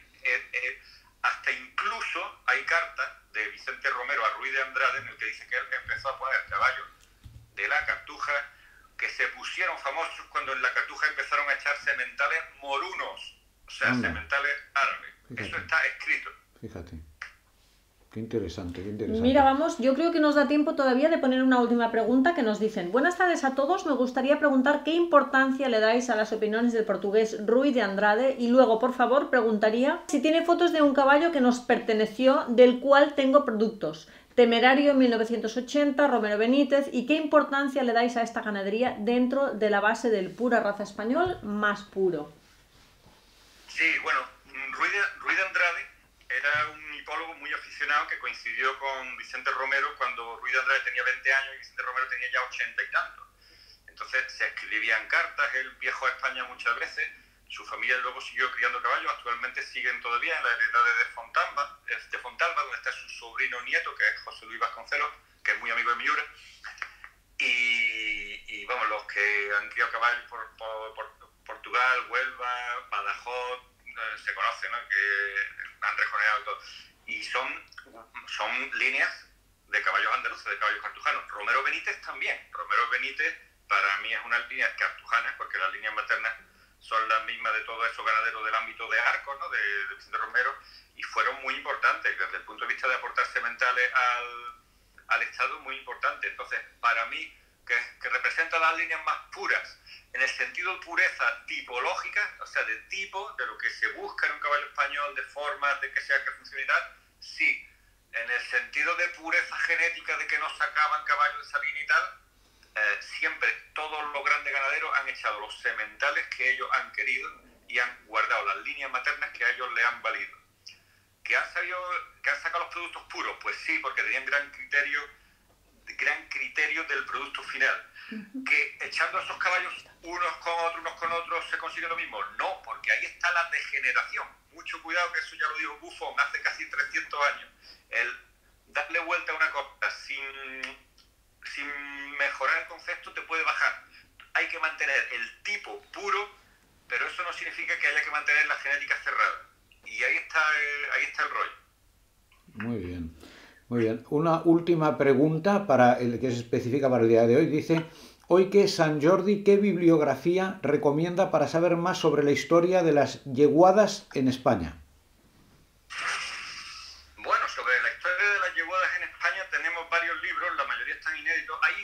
Hasta incluso hay cartas de Vicente Romero a Ruiz de Andrade en el que dice que él empezó a poner caballos de la cartuja que se pusieron famosos cuando en la cartuja empezaron a echar sementales morunos, o sea, sementales árabes. Fíjate. Eso está escrito. Fíjate. Qué interesante, qué interesante. Mira, vamos, yo creo que nos da tiempo todavía de poner una última pregunta que nos dicen: buenas tardes a todos, me gustaría preguntar qué importancia le dais a las opiniones del portugués Ruiz de Andrade, y luego, por favor, preguntaría si tiene fotos de un caballo que nos perteneció, del cual tengo productos. Temerario en 1980, Romero Benítez, y qué importancia le dais a esta ganadería dentro de la base del pura raza español más puro. Sí, bueno, Ruiz de Andrade era un hipólogo muy aficionado que coincidió con Vicente Romero cuando Ruiz de Andrade tenía 20 años y Vicente Romero tenía ya 80 y tantos. Entonces se escribían cartas, él viajó a España muchas veces, su familia luego siguió criando caballos, actualmente siguen todavía en la heredad de Fontalba, donde está su sobrino nieto, que es José Luis Vasconcelos, que es muy amigo de Miura. Y vamos, los que han criado caballos por Portugal, Huelva, Badajoz, se conocen, ¿no? Que han rejoneado y todo. Y son líneas de caballos andaluces, de caballos cartujanos. Romero Benítez también. Romero Benítez para mí es una línea cartujana, porque las líneas maternas son las mismas de todos esos ganaderos del ámbito de Arcos, ¿no? de Vicente Romero, y fueron muy importantes desde el punto de vista de aportar sementales al Estado, muy importante. Entonces, para mí, que representa las líneas más puras, en el sentido de pureza tipológica, o sea, de tipo, de lo que se busca en un caballo español, de forma, de que sea que funcione y tal, sí. En el sentido de pureza genética, de que no sacaban caballos de esa línea y tal, siempre todos los grandes ganaderos han echado los sementales que ellos han querido y han guardado las líneas maternas que a ellos les han valido. ¿Que han sacado los productos puros? Pues sí, porque tenían gran criterio del producto final. ¿Que echando a esos caballos unos con otros se consigue lo mismo? No, porque ahí está la degeneración. Mucho cuidado, que eso ya lo dijo Buffon hace casi 300 años. El darle vuelta a una cosa sin mejorar el concepto te puede bajar. Hay que mantener el tipo puro, pero eso no significa que haya que mantener la genética cerrada. Y ahí está el rollo. Muy bien, muy bien. Una última pregunta que es específica para el día de hoy. Dice: hoy que es San Jordi, ¿qué bibliografía recomienda para saber más sobre la historia de las yeguadas en España? Bueno, sobre la historia de las yeguadas en España tenemos varios libros, la mayoría están inéditos. Hay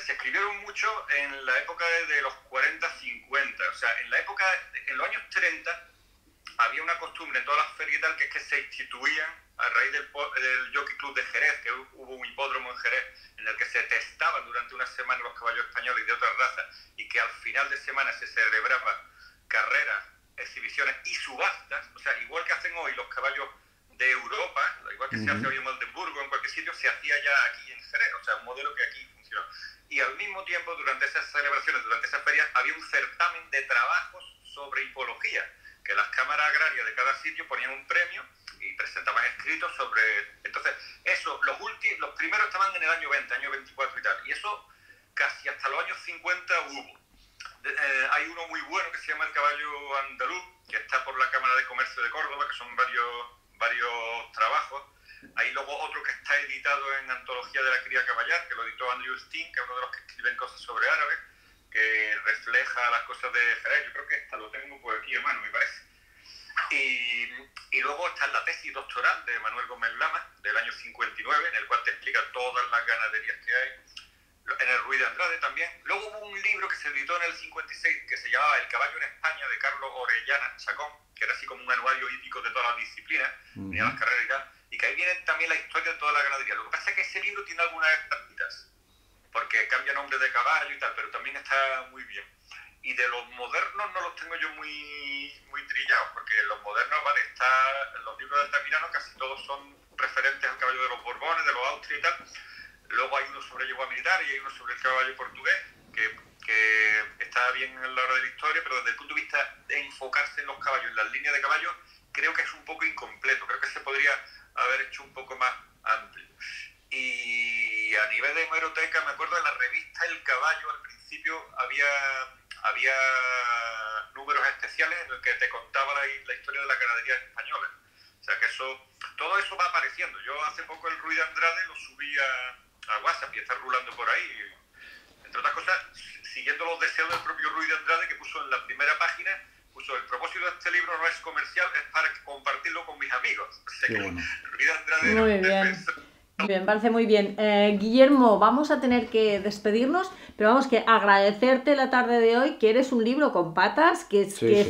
se escribieron mucho en la época de los 40-50, o sea, en los años 30 había una costumbre en todas las ferias y tal, que es que se instituían a raíz del Jockey Club de Jerez, que hubo un hipódromo en Jerez en el que se testaban durante una semana los caballos españoles y de otras razas, y que al final de semana se celebraban carreras, exhibiciones y subastas, o sea, igual que hacen hoy los caballos de Europa, igual que se hace hoy en Oldenburgo, en cualquier sitio, se hacía ya aquí en Jerez, o sea, un modelo que aquí funcionó. Y al mismo tiempo, durante esas celebraciones, durante esas ferias, había un certamen de trabajos sobre hipología, que las cámaras agrarias de cada sitio ponían un premio y presentaban escritos sobre... Entonces, eso, los primeros estaban en el año 20, año 24 y tal, y eso casi hasta los años 50 hubo. Hay uno muy bueno que se llama El Caballo Andaluz, que está por la Cámara de Comercio de Córdoba, que son varios trabajos. Hay luego otro que está editado en Antología de la Cría Caballar, que lo editó Andrew Steen, que es uno de los que escriben cosas sobre árabes, que refleja las cosas de Jerez. Yo creo que esta lo tengo por aquí, hermano, me parece. Y luego está la tesis doctoral de Manuel Gómez Lama, del año 59, en el cual te explica todas las ganaderías que hay. En el Ruiz de Andrade también. Luego hubo un libro que se editó en el 56 que se llamaba El caballo en España, de Carlos Orellana Chacón, que era así como un anuario hípico de todas las disciplinas, tenía las carreras y tal, y que ahí viene también la historia de toda la ganadería. Lo que pasa es que ese libro tiene algunas extrañitas, porque cambia nombre de caballo y tal, pero también está muy bien. Y de los modernos no los tengo yo muy trillados, porque los modernos, vale, los libros de Altamirano casi todos son referentes al caballo de los Borbones, de los Austrias y tal. Luego hay uno sobre yegua militar y hay uno sobre el caballo portugués, que está bien a la hora de la historia, pero desde el punto de vista de enfocarse en los caballos, en las líneas de caballos, creo que es un poco incompleto. Creo que se podría haber hecho un poco más amplio. Y a nivel de hemeroteca, me acuerdo de la revista El Caballo, al principio había números especiales en los que te contaba la historia de la ganadería española. O sea que todo eso va apareciendo. Yo hace poco el Ruiz de Andrade lo subí a WhatsApp y está rulando por ahí. Entre otras cosas, siguiendo los deseos del propio Ruiz de Andrade, que puso en la primera página, el propósito de este libro no es comercial, es para compartirlo con mis amigos. O sea, bueno. Ruiz de Andrade muy bien. Muy bien, parece muy bien. Guillermo, vamos a tener que despedirnos, pero vamos que agradecerte la tarde de hoy, que eres un libro con patas, que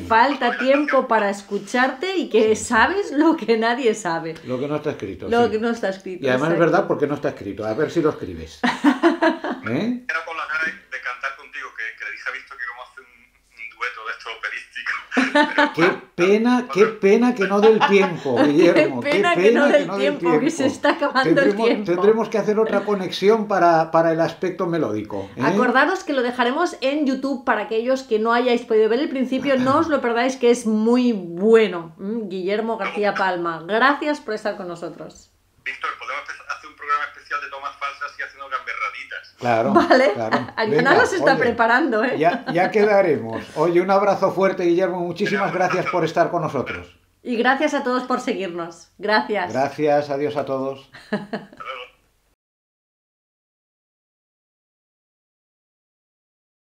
falta tiempo para escucharte y que sabes lo que nadie sabe. Lo que no está escrito. Lo que no está escrito. Y además es verdad porque no está escrito. A ver si lo escribes. Era con las ganas de cantar contigo, que le dije a Víctor que como hace un dueto de esto operístico. Qué pena que no dé el tiempo, Guillermo. Qué pena que no dé el tiempo, que se está acabando el tiempo. Tendremos que hacer otra conexión para el aspecto melódico. Acordaros que lo dejaremos en YouTube para aquellos que no hayáis podido ver el principio, no os lo perdáis, que es muy bueno. Guillermo García Palma, gracias por estar con nosotros. Víctor, podemos hacer un programa especial de tomas falsas y haciendo gamberraditas. Claro. Vale, claro. Ayuná se está preparando, ¿eh? Ya quedaremos. Oye, un abrazo fuerte, Guillermo. Muchísimas gracias por estar con nosotros. Y gracias a todos por seguirnos. Gracias. Gracias, adiós a todos. Hasta luego.